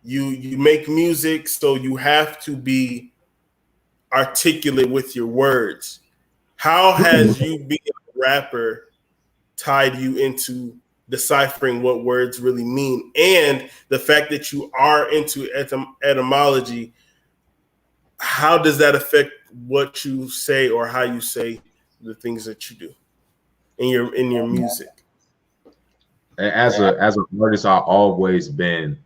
make music, so you have to be articulate with your words. How has you being a rapper tied you into deciphering what words really mean, and the fact that you are into etymology? How does that affect what you say or how you say the things that you do in your music? As an artist, I've always been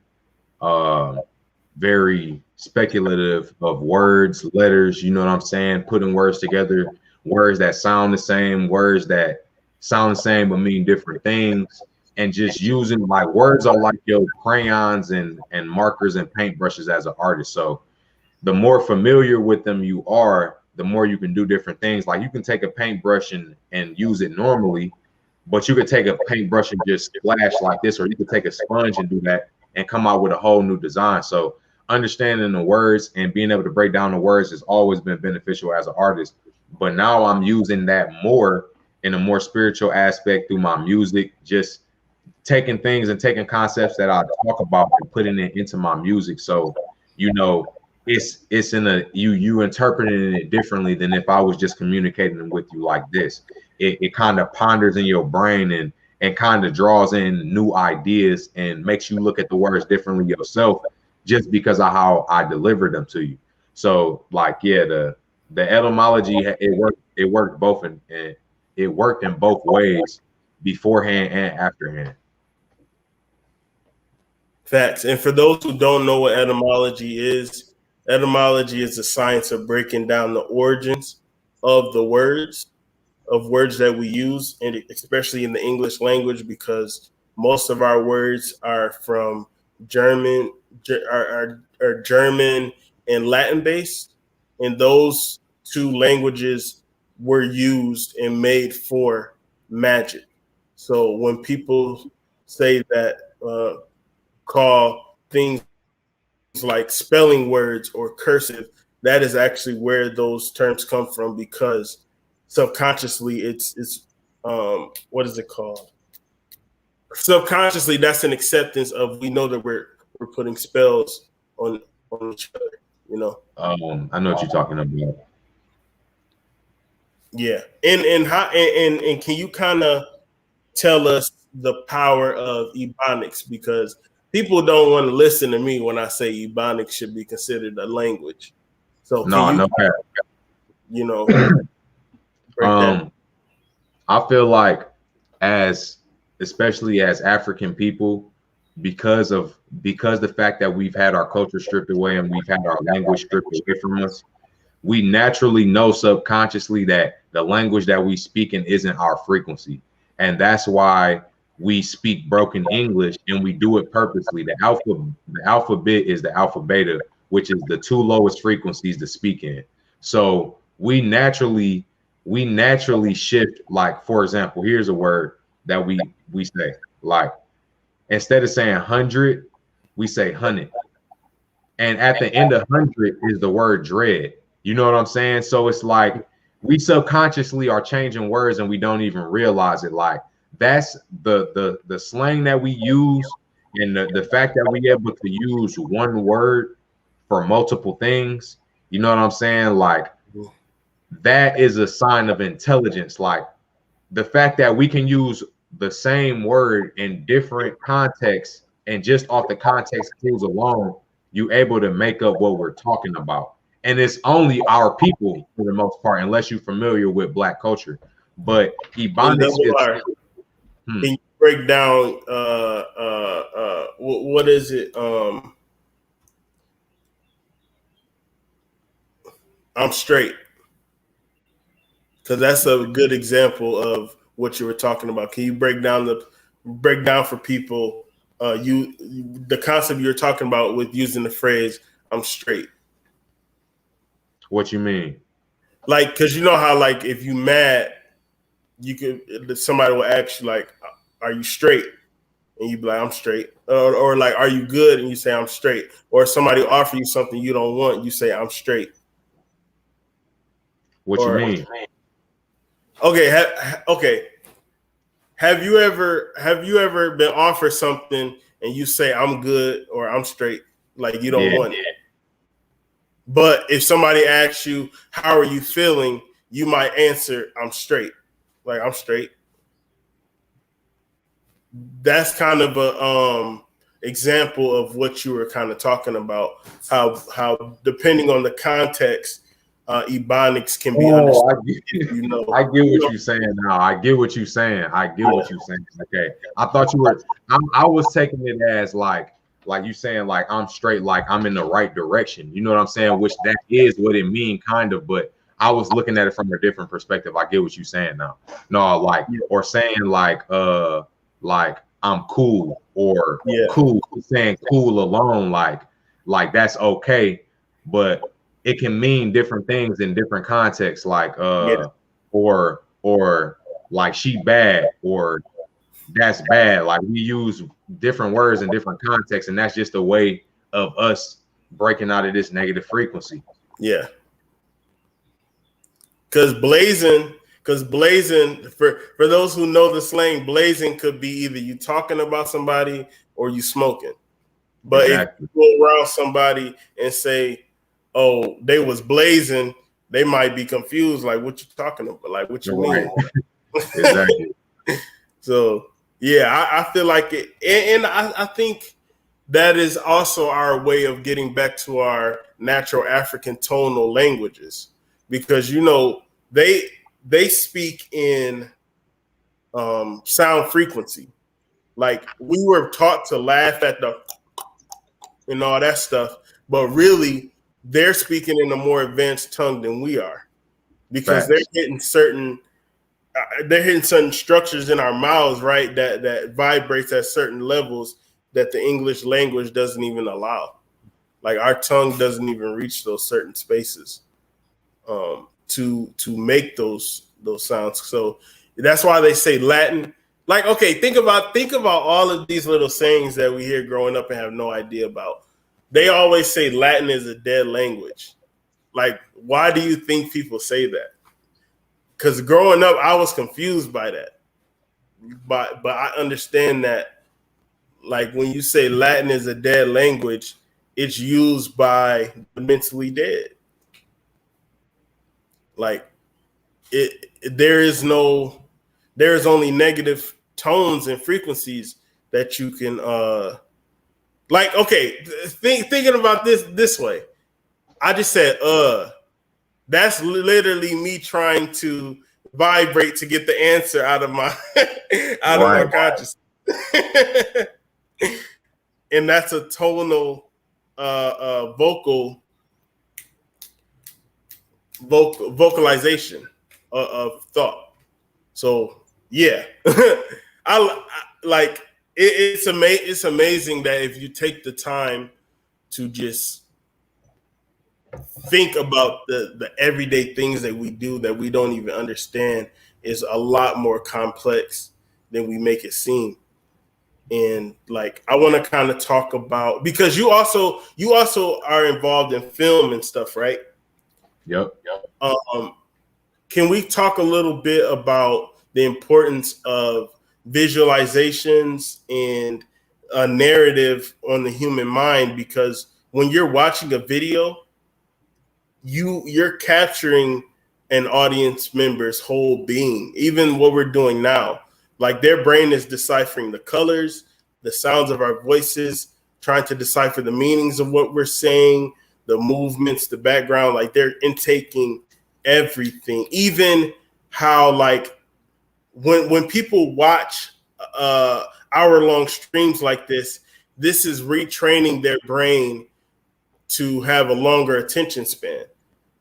very speculative of words, letters, you know what I'm saying? Putting words together, words that sound the same, words that sound the same but mean different things, and just using, like, words are like your crayons and markers and paintbrushes as an artist. So the more familiar with them you are, the more you can do different things. Like you can take a paintbrush and use it normally, but you could take a paintbrush and just splash like this, or you could take a sponge and do that and come out with a whole new design. So understanding the words and being able to break down the words has always been beneficial as an artist. But now I'm using that more in a more spiritual aspect through my music, just taking things and taking concepts that I talk about and putting it into my music. So, it's in a you interpreting it differently than if I was just communicating with you like this. It kind of ponders in your brain and kind of draws in new ideas and makes you look at the words differently yourself just because of how I deliver them to you. So like yeah, the etymology it worked both and it worked in both ways beforehand and afterhand. Facts. And for those who don't know what etymology is the science of breaking down the origins of the words, of words that we use, and especially in the English language, because most of our words are from German, are German and Latin based, and those two languages were used and made for magic. So when people say that, call things like spelling words or cursive, that is actually where those terms come from, because subconsciously it's what is it called? Subconsciously, that's an acceptance of, we know that we're putting spells on each other, you know. I know what you're talking about. Yeah. And how and can you kind of tell us the power of ebonics, because people don't want to listen to me when I say ebonics should be considered a language. So can No, you, no cap. you know, break that? I feel like as especially as African people, because the fact that we've had our culture stripped away and we've had our language stripped away from us, we naturally know subconsciously that the language that we speak in isn't our frequency. And that's why we speak broken English, and we do it purposely. The alphabet is the alpha beta, which is the two lowest frequencies to speak in. So we naturally shift. Like, for example, here's a word that we say, like, instead of saying 100, we say hunted. And at the end of 100 is the word dread. You know what I'm saying? So it's like we subconsciously are changing words and we don't even realize it. Like that's the slang that we use, and the fact that we able to use one word for multiple things. You know what I'm saying? Like that is a sign of intelligence. Like the fact that we can use the same word in different contexts, and just off the context clues alone, you able to make up what we're talking about. And it's only our people for the most part, unless you're familiar with Black culture. But And Ebonics double is R, can you break down what is it? I'm straight, because that's a good example of what you were talking about. Can you break down for people you the concept you're talking about with using the phrase "I'm straight"? what you mean. Like, because you know how, like, if you mad, you could, somebody will ask you like, "Are you straight?" And you be like, "I'm straight," or like, "Are you good?" And you say, "I'm straight." Or somebody offer you something you don't want, you say, "I'm straight." What you Or mean? okay, okay. Have you ever been offered something and you say, "I'm good" or "I'm straight," like you don't Yeah. want it? But if somebody asks you, "How are you feeling?" you might answer, "I'm straight." Like, I'm straight. That's kind of a example of what you were kind of talking about. How depending on the context, ebonics can be Oh, understood. You know, I get what you're saying now. I get what you're saying. I get what you're saying. Okay. I thought you were I was taking it as like you saying like I'm straight, like I'm in the right direction. You know what I'm saying? Which that is what it mean, kind of, but I was looking at it from a different perspective. I get what you're saying now. No, like yeah, or saying like I'm cool or yeah, cool, saying cool alone, like that's okay, but it can mean different things in different contexts, like yeah, or like she bad or that's bad. Like we use different words in different contexts, and that's just a way of us breaking out of this negative frequency. yeah. Because blazing, for those who know the slang, blazing could be either you talking about somebody or you smoking. But if Exactly. you go around somebody and say, oh, they was blazing, they might be confused, like what you talking about, like what you mean. Exactly. So yeah, I feel like it, and I think that is also our way of getting back to our natural African tonal languages, because they speak in sound frequency. Like we were taught to laugh at the and all that stuff, but really they're speaking in a more advanced tongue than we are, because Facts. they're hitting certain structures in our mouths, right? That vibrates at certain levels that the English language doesn't even allow. Like our tongue doesn't even reach those certain spaces to make those sounds. So that's why they say Latin. Like, okay, think about all of these little sayings that we hear growing up and have no idea about. They always say Latin is a dead language. Like, why do you think people say that? Because growing up, I was confused by that. But I understand that, like, when you say Latin is a dead language, it's used by the mentally dead. Like, there is only negative tones and frequencies that you can like, okay, thinking about this way. I just said that's literally me trying to vibrate to get the answer out of my out of my consciousness. And that's a tonal vocalization of thought. So yeah, I like it's amazing that if you take the time to just think about the everyday things that we do that we don't even understand, is a lot more complex than we make it seem. And like, I want to kind of talk about, because you also are involved in film and stuff, right? Yep. Can we talk a little bit about the importance of visualizations and a narrative on the human mind? Because when you're watching a video, you're capturing an audience member's whole being. Even what we're doing now, like their brain is deciphering the colors, the sounds of our voices, trying to decipher the meanings of what we're saying, the movements, the background. Like they're intaking everything. Even how, like, when people watch hour-long streams like this is retraining their brain to have a longer attention span,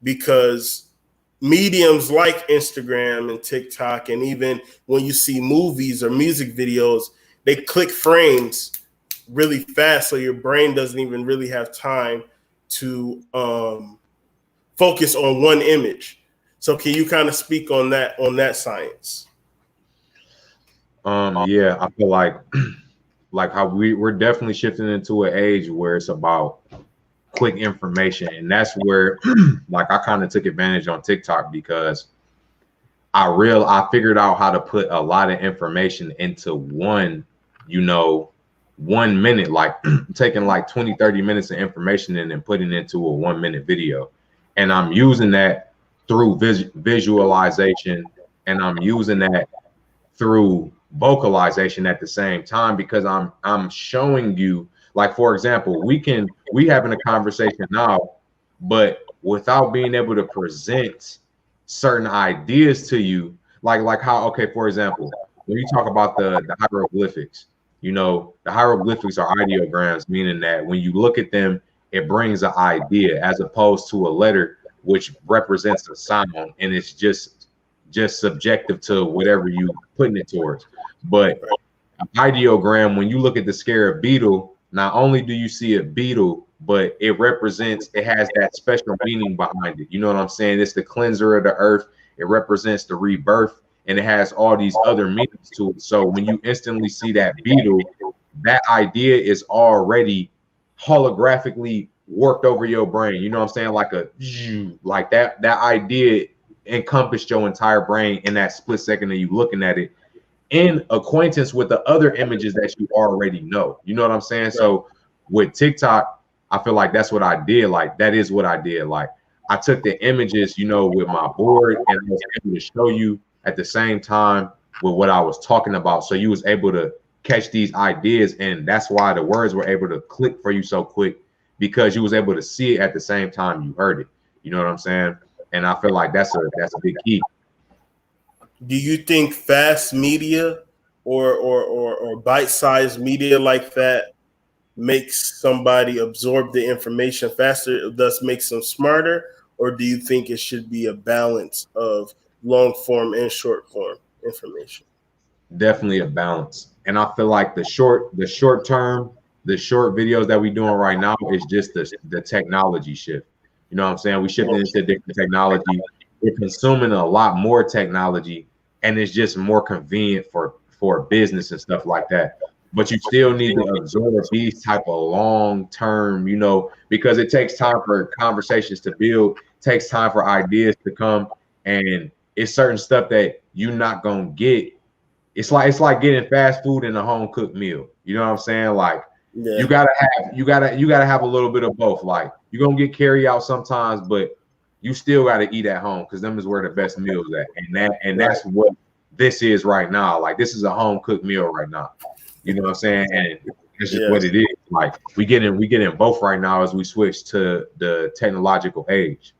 because mediums like Instagram and TikTok, and even when you see movies or music videos, they click frames really fast, so your brain doesn't even really have time to focus on one image. So can you kind of speak on that science? Yeah, I feel like how we're definitely shifting into an age where it's about quick information, and that's where like I kind of took advantage on TikTok, because I figured out how to put a lot of information into one 1 minute, like taking like 20-30 minutes of information and then putting it into a 1 minute video. And I'm using that through visualization, and I'm using that through vocalization at the same time, because I'm showing you, like, for example, we having a conversation now, but without being able to present certain ideas to you, like how, okay, for example, when you talk about the hieroglyphics, the hieroglyphics are ideograms, meaning that when you look at them, it brings an idea, as opposed to a letter, which represents a sound, and it's just subjective to whatever you putting it towards. But an ideogram, when you look at the scarab beetle, not only do you see a beetle, but it has that special meaning behind it. You know what I'm saying? It's the cleanser of the earth. It represents the rebirth, and it has all these other meanings to it. So when you instantly see that beetle, that idea is already holographically worked over your brain. You know what I'm saying? Like that idea encompassed your entire brain in that split second of you looking at it, in acquaintance with the other images that you already know. You know what I'm saying? So with TikTok, I feel like that's what I did. Like that is what I did. Like I took the images, you know, with my board, and I was able to show you at the same time with what I was talking about. So you was able to catch these ideas, and that's why the words were able to click for you so quick, because you was able to see it at the same time you heard it. You know what I'm saying? And I feel like that's a big key. Do you think fast media or bite-sized media like that makes somebody absorb the information faster, thus makes them smarter? Or do you think it should be a balance of long form and short form information? Definitely a balance. And I feel like the short videos that we're doing right now is just the technology shift. You know what I'm saying? We shifted into different technology. We're consuming a lot more technology, and it's just more convenient for business and stuff like that. But you still need to absorb these type of long term, you know, because it takes time for conversations to build, takes time for ideas to come, and it's certain stuff that you're not gonna get. It's like getting fast food and a home cooked meal. You know what I'm saying? Like you gotta have a little bit of both. Like you're gonna get carry out sometimes, but you still gotta eat at home, because them is where the best meals at. And that's what this is right now. Like this is a home cooked meal right now. You know what I'm saying? And it's just what it is. Like we getting both right now as we switch to the technological age.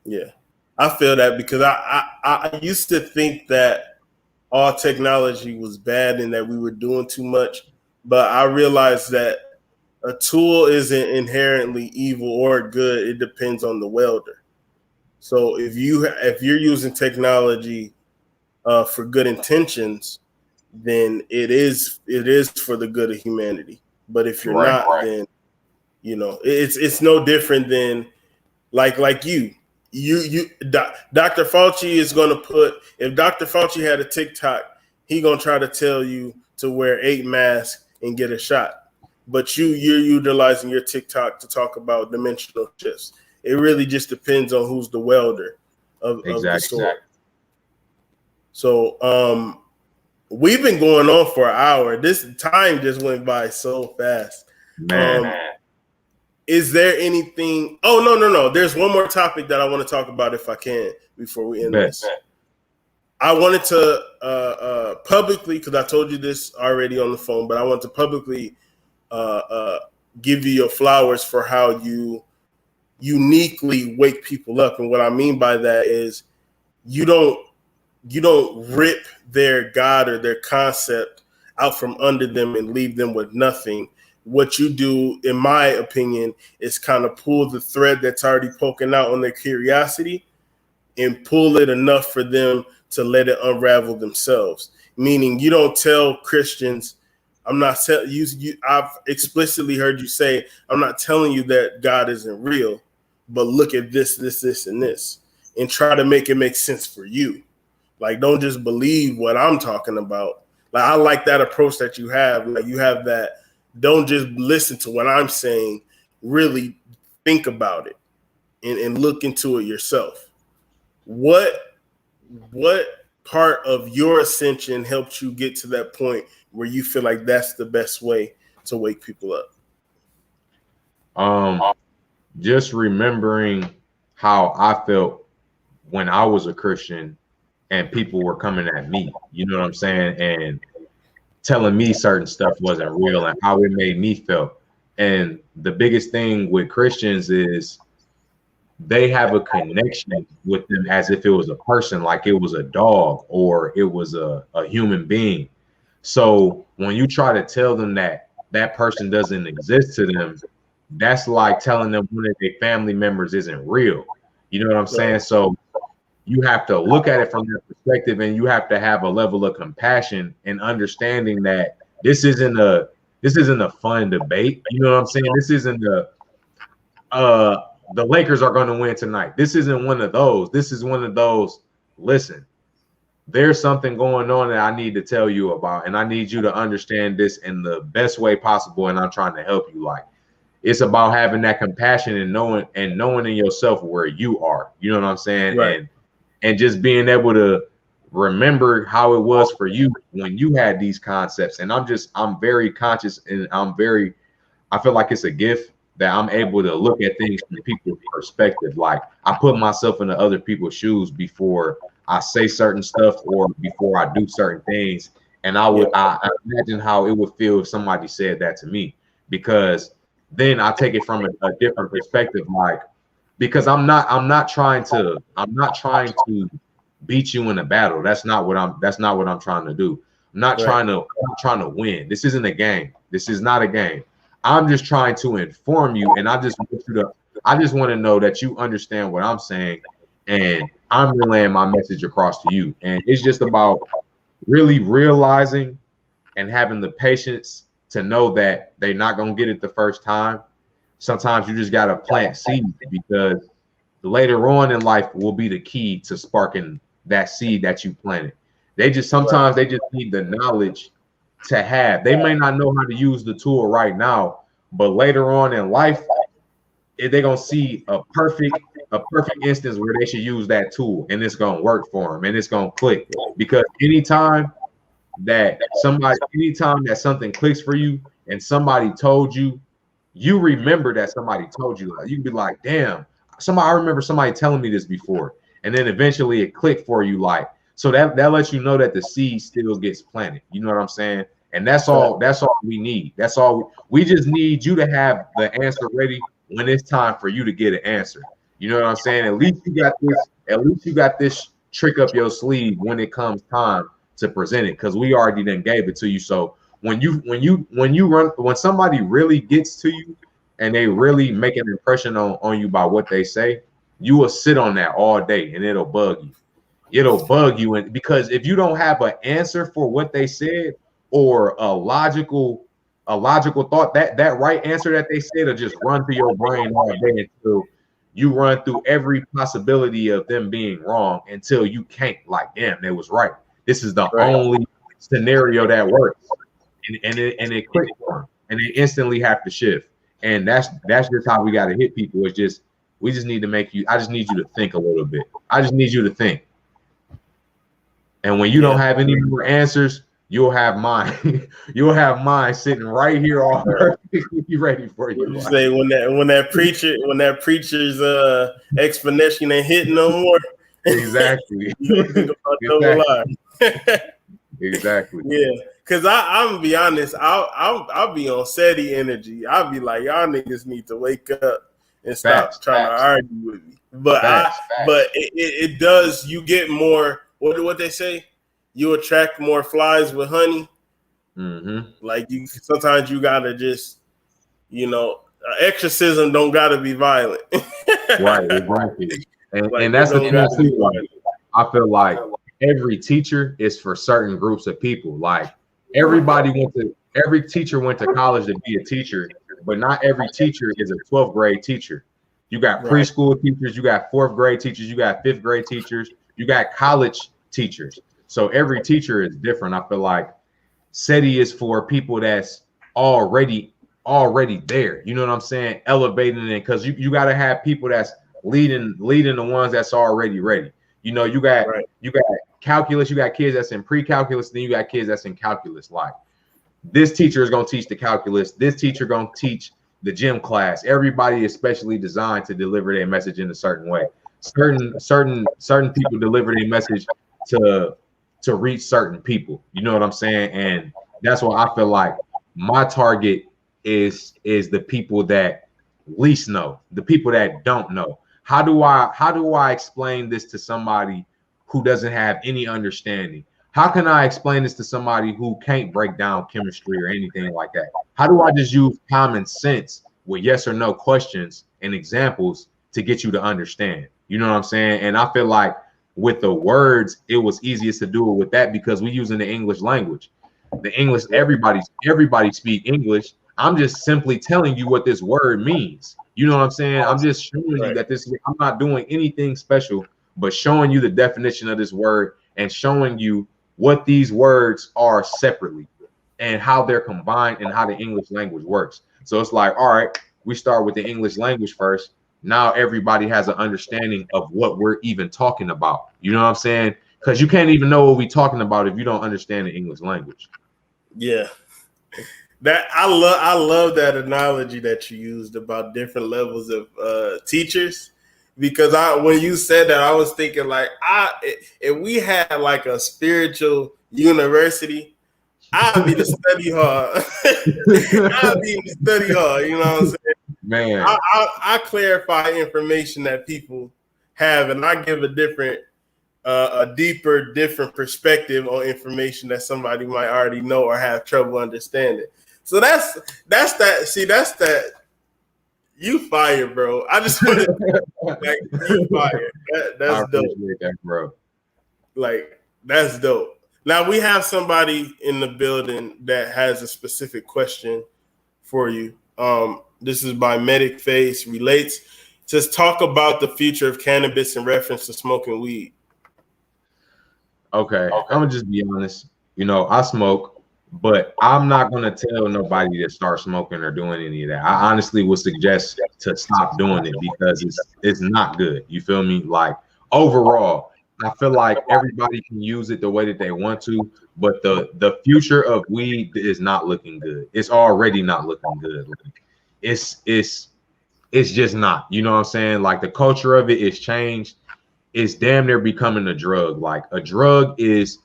Yeah, I feel that, because I used to think that all technology was bad and that we were doing too much, but I realized that a tool isn't inherently evil or good. It depends on the welder. So if you're using technology for good intentions, then it is for the good of humanity. But if you're not, then you know it's no different than like Dr. Fauci is going to put, if Dr. Fauci had a TikTok, he going to try to tell you to wear 8 masks and get a shot. But you're utilizing your TikTok to talk about dimensional shifts. It really just depends on who's the welder of the sword. So we've been going on for an hour. This time just went by so fast. Man. Is there anything? Oh, no. There's one more topic that I want to talk about, if I can, before we end this. I wanted to publicly, because I told you this already on the phone, but I want to publicly give you your flowers for how you uniquely wake people up. And what I mean by that is you don't rip their God or their concept out from under them and leave them with nothing. What you do, in my opinion, is kind of pull the thread that's already poking out on their curiosity and pull it enough for them to let it unravel themselves. Meaning you don't tell Christians, I'm not telling you, I've explicitly heard you say, I'm not telling you that God isn't real, but look at this, and this, and try to make it make sense for you. Like, don't just believe what I'm talking about. Like, I like that approach that you have. Like, you have that, don't just listen to what I'm saying, really think about it and look into it yourself. What part of your ascension helped you get to that point where you feel like that's the best way to wake people up? Just remembering how I felt when I was a Christian and people were coming at me, you know what I'm saying? And telling me certain stuff wasn't real and how it made me feel. And the biggest thing with Christians is they have a connection with them as if it was a person, like it was a dog or it was a human being. So when you try to tell them that that person doesn't exist to them, that's like telling them one of their family members isn't real. You know what I'm saying? So you have to look at it from that perspective, and you have to have a level of compassion and understanding that this isn't a fun debate. You know what I'm saying? This isn't the Lakers are going to win tonight. This isn't one of those. This is one of those. Listen, there's something going on that I need to tell you about, and I need you to understand this in the best way possible. And I'm trying to help you. Like, it's about having that compassion and knowing in yourself where you are. You know what I'm saying? Right. And just being able to remember how it was for you when you had these concepts. And I'm very conscious, and I'm very I feel like it's a gift that I'm able to look at things from people's perspective. Like I put myself into other people's shoes before I say certain stuff or before I do certain things. And I imagine how it would feel if somebody said that to me, because then I take it from a different perspective. Like, because I'm not trying to beat you in a battle. That's not what I'm trying to do. I'm not trying to win. This isn't a game. This is not a game. I'm just trying to inform you, and I just want to know that you understand what I'm saying, and I'm relaying my message across to you. And it's just about really realizing and having the patience to know that they're not gonna get it the first time. Sometimes you just gotta plant seeds, because later on in life will be the key to sparking that seed that you planted. Sometimes they just need the knowledge to have. They may not know how to use the tool right now, but later on in life, they're gonna see a perfect instance where they should use that tool, and it's gonna work for them, and it's gonna click. Because anytime that something clicks for you and somebody told you, you remember that somebody told you. You can be like, damn, I remember somebody telling me this before, and then eventually it clicked for you. Like, so that lets you know that the seed still gets planted. You know what I'm saying? And that's all we need. That's all we just need. You to have the answer ready when it's time for you to get an answer. You know what I'm saying? At least you got this trick up your sleeve when it comes time to present it, because we already then gave it to you. So when somebody really gets to you and they really make an impression on you by what they say, you will sit on that all day, and it'll bug you. And because if you don't have an answer for what they said, or a logical thought, that right answer that they said will just run through your brain all day until you run through every possibility of them being wrong, until you can't, like, damn, they was right. This is the only scenario that works, and it clicks for them, and they instantly have to shift. And that's just how we got to hit people. It's just, we just need to I just need you to think a little bit. I just need you to think. And when you don't have any more answers, you'll have mine. You'll have mine sitting right here, all ready for you. You say when that preacher's explanation ain't hitting no more. Exactly. You think about double life. Exactly. Yeah, because I'm gonna be honest. I'll be on SETI energy. I'll be like, y'all niggas need to wake up and stop trying to argue with me. But it does. You get more. What they say? You attract more flies with honey. Mm-hmm. Like, sometimes you gotta just, exorcism don't gotta be violent. Right, exactly. And that's the thing too. Like, I feel like every teacher is for certain groups of people. Like, every teacher went to college to be a teacher, but not every teacher is a 12th grade teacher. You got preschool teachers, you got 4th grade teachers, you got 5th grade teachers, you got college teachers. So every teacher is different. I feel like SETI is for people that's already there. You know what I'm saying? Elevating it, because you got to have people that's leading the ones that's already ready. You got calculus, you got kids that's in pre-calculus, then you got kids that's in calculus. Like, this teacher is going to teach the calculus, this teacher going to teach the gym class. Everybody is specially designed to deliver their message in a certain way. Certain people deliver their message to reach certain people. You know what I'm saying? And that's why I feel like my target is the people that least know, the people that don't know. How do I explain this to somebody who doesn't have any understanding? How can I explain this to somebody who can't break down chemistry or anything like that? How do I just use common sense with yes or no questions and examples to get you to understand? You know what I'm saying? And I feel like with the words, it was easiest to do it with that, because we're using the English language. The English, everybody speak English. I'm just simply telling you what this word means. You know what I'm saying? I'm just showing you that I'm not doing anything special, but showing you the definition of this word and showing you what these words are separately and how they're combined and how the English language works. So it's like, all right, we start with the English language first. Now everybody has an understanding of what we're even talking about. You know what I'm saying? Because you can't even know what we're talking about if you don't understand the English language. Yeah. That I love that analogy that you used about different levels of teachers, because when you said that, I was thinking like if we had like a spiritual university, I'd be the study hall. I'd be in the study hall. You know what I'm saying? Man, I clarify information that people have, and I give a different perspective on information that somebody might already know or have trouble understanding. So that's that. See, that's that. You fired, bro. I just want to like you fired. That's dope. That, bro. Like that's dope. Now we have somebody in the building that has a specific question for you. This is by Medic Face Relates. It says talk about the future of cannabis in reference to smoking weed. Okay, I'm gonna just be honest. You know, I smoke, but I'm not gonna tell nobody to start smoking or doing any of that. I honestly would suggest to stop doing it because it's not good. You feel me? Like overall, I feel like everybody can use it the way that they want to, but the future of weed is not looking good. It's already not looking good. Like, it's just not. You know what I'm saying? Like the culture of it is changed. It's damn near becoming a drug. Like a drug is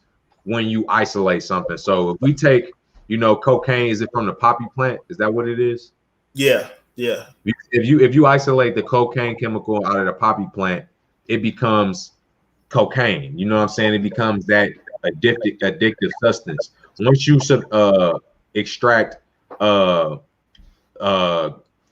when you isolate something. So if we take, you know, cocaine, is it from the poppy plant? Is that what it is? Yeah. If you isolate the cocaine chemical out of the poppy plant, it becomes cocaine. You know what I'm saying? It becomes that addictive substance. Once you extract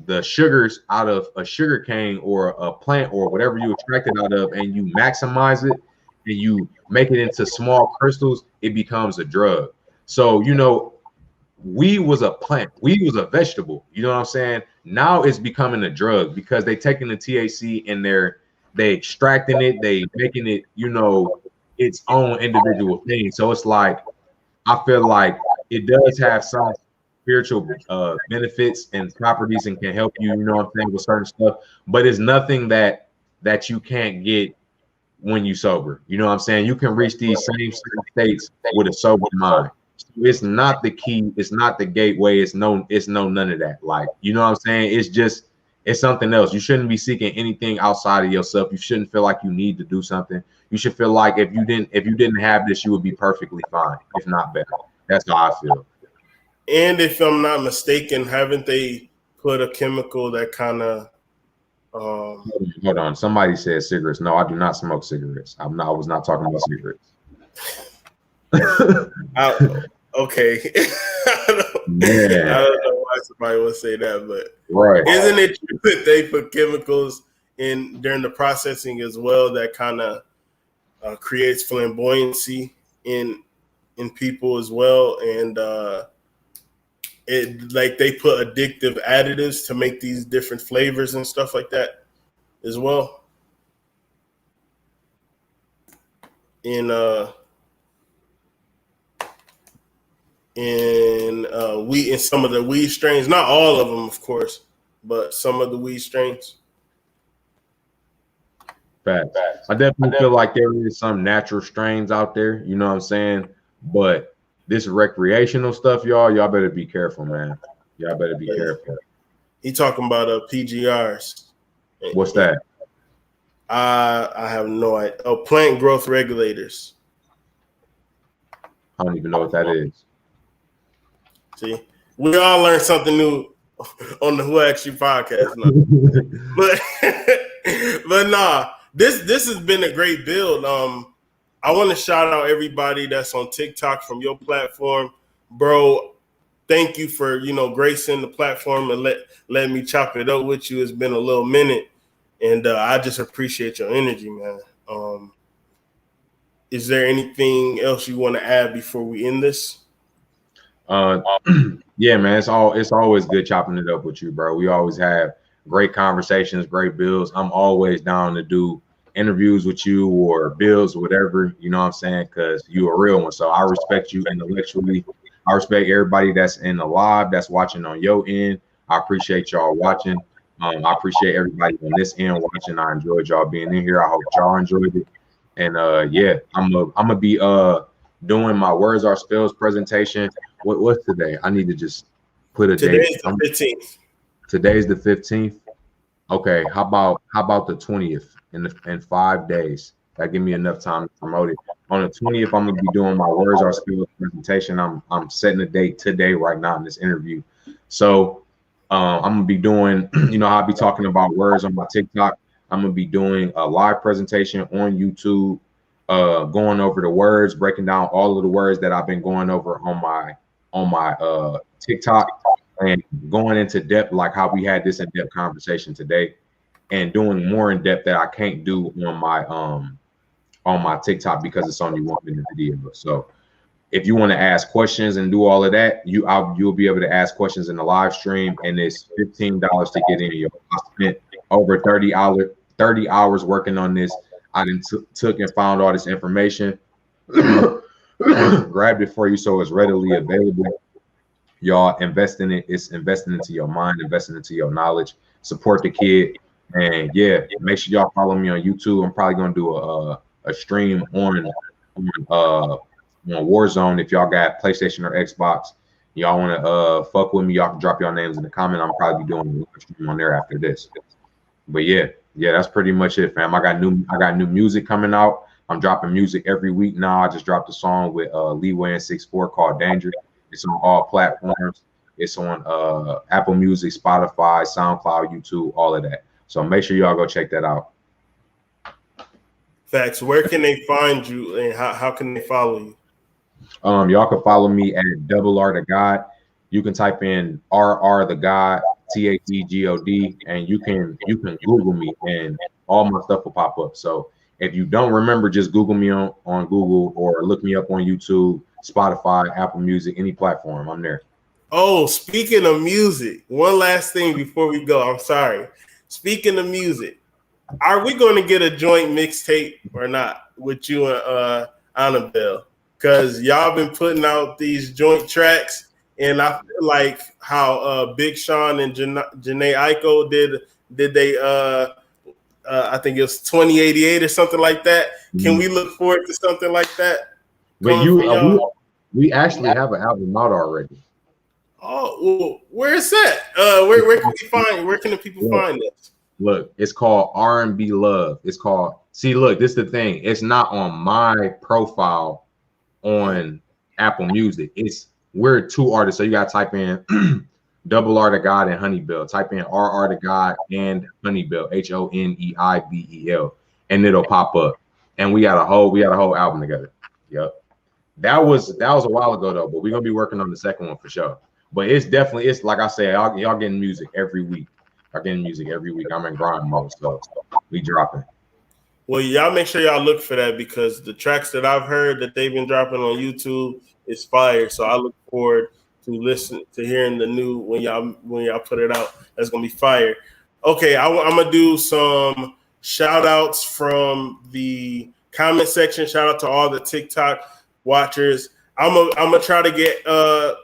the sugars out of a sugar cane or a plant or whatever you extract it out of, and you maximize it and you make it into small crystals, it becomes a drug. So, you know, weed was a plant, weed was a vegetable. You know what I'm saying? Now it's becoming a drug because they taking the THC and they extracting it, they making it, you know, its own individual thing. So it's like, I feel like it does have some spiritual benefits and properties and can help you, you know what I'm saying, with certain stuff, but it's nothing that you can't get when you sober. You know what I'm saying? You can reach these same states with a sober mind. It's not the key, it's not the gateway, it's no none of that. Like, you know what I'm saying? It's something else. You shouldn't be seeking anything outside of yourself. You shouldn't feel like you need to do something. You should feel like if you didn't have this, you would be perfectly fine, if not better. That's how I feel. And if I'm not mistaken, haven't they put a chemical that kind of hold on. Somebody said cigarettes. No, I do not smoke cigarettes. I was not talking about cigarettes. Okay. I don't know why somebody would say that, but right. Isn't it true that they put chemicals in during the processing as well that kind of creates flamboyancy in people as well, and it like they put addictive additives to make these different flavors and stuff like that as well. In weed, in some of the weed strains, not all of them, of course, but some of the weed strains. Facts. I definitely feel like there is some natural strains out there, you know what I'm saying? But this recreational stuff, y'all better be careful, man. Y'all better be careful. He talking about PGRs. What's that? I have no idea. Oh, plant growth regulators. I don't even know what that is. See, we all learned something new on the Who Asked You podcast. But nah, this has been a great build. I want to shout out everybody that's on TikTok from your platform, bro. Thank you for gracing the platform and let me chop it up with you. It's been a little minute, and I just appreciate your energy, man. Is there anything else you want to add before we end this? Yeah, man, it's always good chopping it up with you, bro. We always have great conversations, great builds. I'm always down to do interviews with you or builds, whatever, you know what I'm saying, because you're a real one. So I respect you intellectually. I respect everybody that's in the live, that's watching on your end. I appreciate y'all watching. I appreciate everybody on this end watching. I enjoyed y'all being in here. I hope y'all enjoyed it. And yeah, I'm gonna be doing my words are spells presentation. What's today? I need to just Put a date. Today's the 15th. Today's the 15th. Okay, how about the 20th in 5 days? That give me enough time to promote it. On the 20th, I'm gonna be doing my words are skills presentation. I'm setting a date today, right now in this interview. So I'm gonna be doing, I'll be talking about words on my TikTok. I'm gonna be doing a live presentation on YouTube, going over the words, breaking down all of the words that I've been going over on my TikTok, and going into depth like how we had this in-depth conversation today, and doing more in depth that I can't do on my TikTok because it's only 1 minute video. So if you want to ask questions and do all of that, you'll be able to ask questions in the live stream, and it's $15 to get in. I spent over 30 hours working on this. I took and found all this information, grabbed it for you so it's readily available. Y'all invest in it. It's investing into your mind, investing into your knowledge. Support the kid, and yeah, make sure y'all follow me on YouTube. I'm probably gonna do a stream on Warzone. If y'all got PlayStation or Xbox, y'all want to fuck with me, y'all can drop your names in the comment. I'm probably doing a live stream on there after this. But yeah, that's pretty much it, fam. I got new music coming out. I'm dropping music every week now. I just dropped a song with Leeway and 6'4" called Danger. It's on all platforms. It's on Apple Music, Spotify, SoundCloud, YouTube, all of that. So make sure y'all go check that out. Facts. Where can they find you, and how can they follow you? Y'all can follow me at Double R the God. You can type in RR the God, THEGOD, and you can Google me, and all my stuff will pop up. So if you don't remember, just Google me on Google, or look me up on YouTube, Spotify, Apple Music, any platform. I'm there. Oh, speaking of music, one last thing before we go. I'm sorry. Speaking of music, are we going to get a joint mixtape or not with you and Annabelle? Because y'all been putting out these joint tracks, and I feel like how Big Sean and Janae Aiko did they I think it was 2088 or something like that. Can we look forward to something like that? But we actually have an album out already. Oh, well, where's that? Where can the people find this? Look, it's called R&B Love. It's called, look, this is the thing. It's not on my profile on Apple Music. We're two artists, so you gotta type in Double R the God and Honeybell. Type in RR the God and Honeybell, HONEIBEL, and it'll pop up. And we got a whole album together. Yep. That was a while ago though, but we're gonna be working on the second one for sure. But it's like I said, y'all getting music every week. I'm in grind mode, so we dropping. Well, y'all make sure y'all look for that, because the tracks that I've heard that they've been dropping on YouTube is fire. So I look forward to hearing the new when y'all put it out. That's gonna be fire. Okay, I'm gonna do some shout outs from the comment section. Shout out to all the TikTok watchers. I'm gonna try to get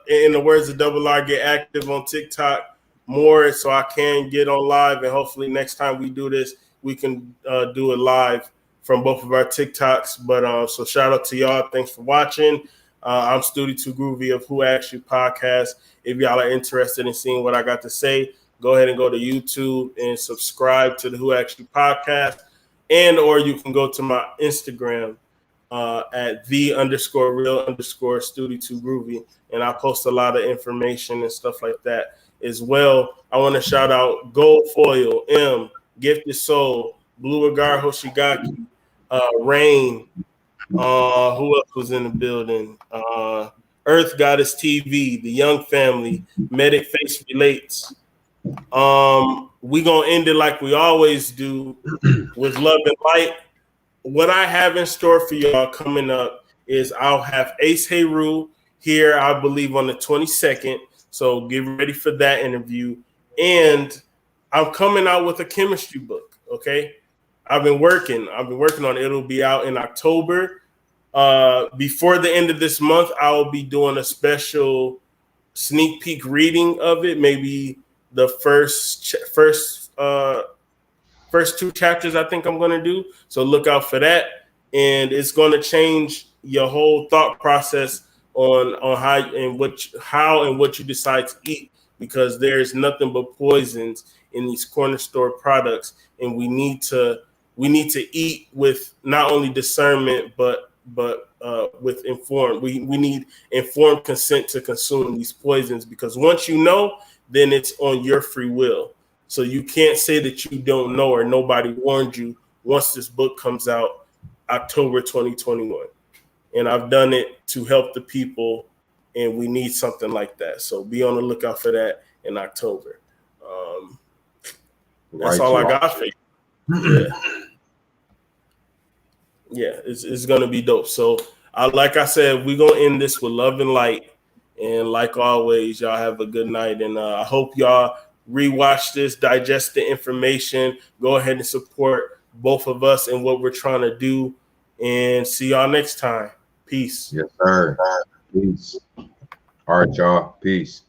in the words of Double R, get active on TikTok more so I can get on live, and hopefully next time we do this we can do it live from both of our TikToks. But so shout out to y'all. Thanks for watching. I'm Studio 2 Groovy of Who Asked You Podcast. If y'all are interested in seeing what I got to say, go ahead and go to YouTube and subscribe to the Who Asked You Podcast, or you can go to my Instagram at _real_Studio 2 Groovy, and I post a lot of information and stuff like that as well. I want to shout out Gold Foil, M, Gifted Soul, Blue Agar Hoshigaki, Rain. Who else was in the building? Earth Goddess TV, The Young Family, Medic Face Relates. We gonna end it like we always do with love and light. What I have in store for y'all coming up is I'll have Ace Heru here, I believe, on the 22nd. So get ready for that interview. And I'm coming out with a chemistry book. Okay. I've been working on it. It'll be out in October. Before the end of this month, I'll be doing a special sneak peek reading of it. Maybe the first two chapters I think I'm going to do. So look out for that. And it's going to change your whole thought process on how and what you decide to eat, because there's nothing but poisons in these corner store products, and we need to eat with not only discernment but with informed. We need informed consent to consume these poisons, because once you know, then it's on your free will. So you can't say that you don't know or nobody warned you once this book comes out October 2021. And I've done it to help the people, and we need something like that. So be on the lookout for that in October. That's all I got for you. Yeah, it's gonna be dope. So like I said, we're gonna end this with love and light. And like always, y'all have a good night. And I hope y'all rewatch this, digest the information, go ahead and support both of us and what we're trying to do. And see y'all next time. Peace. Yes, sir. Peace. All right, y'all. Peace.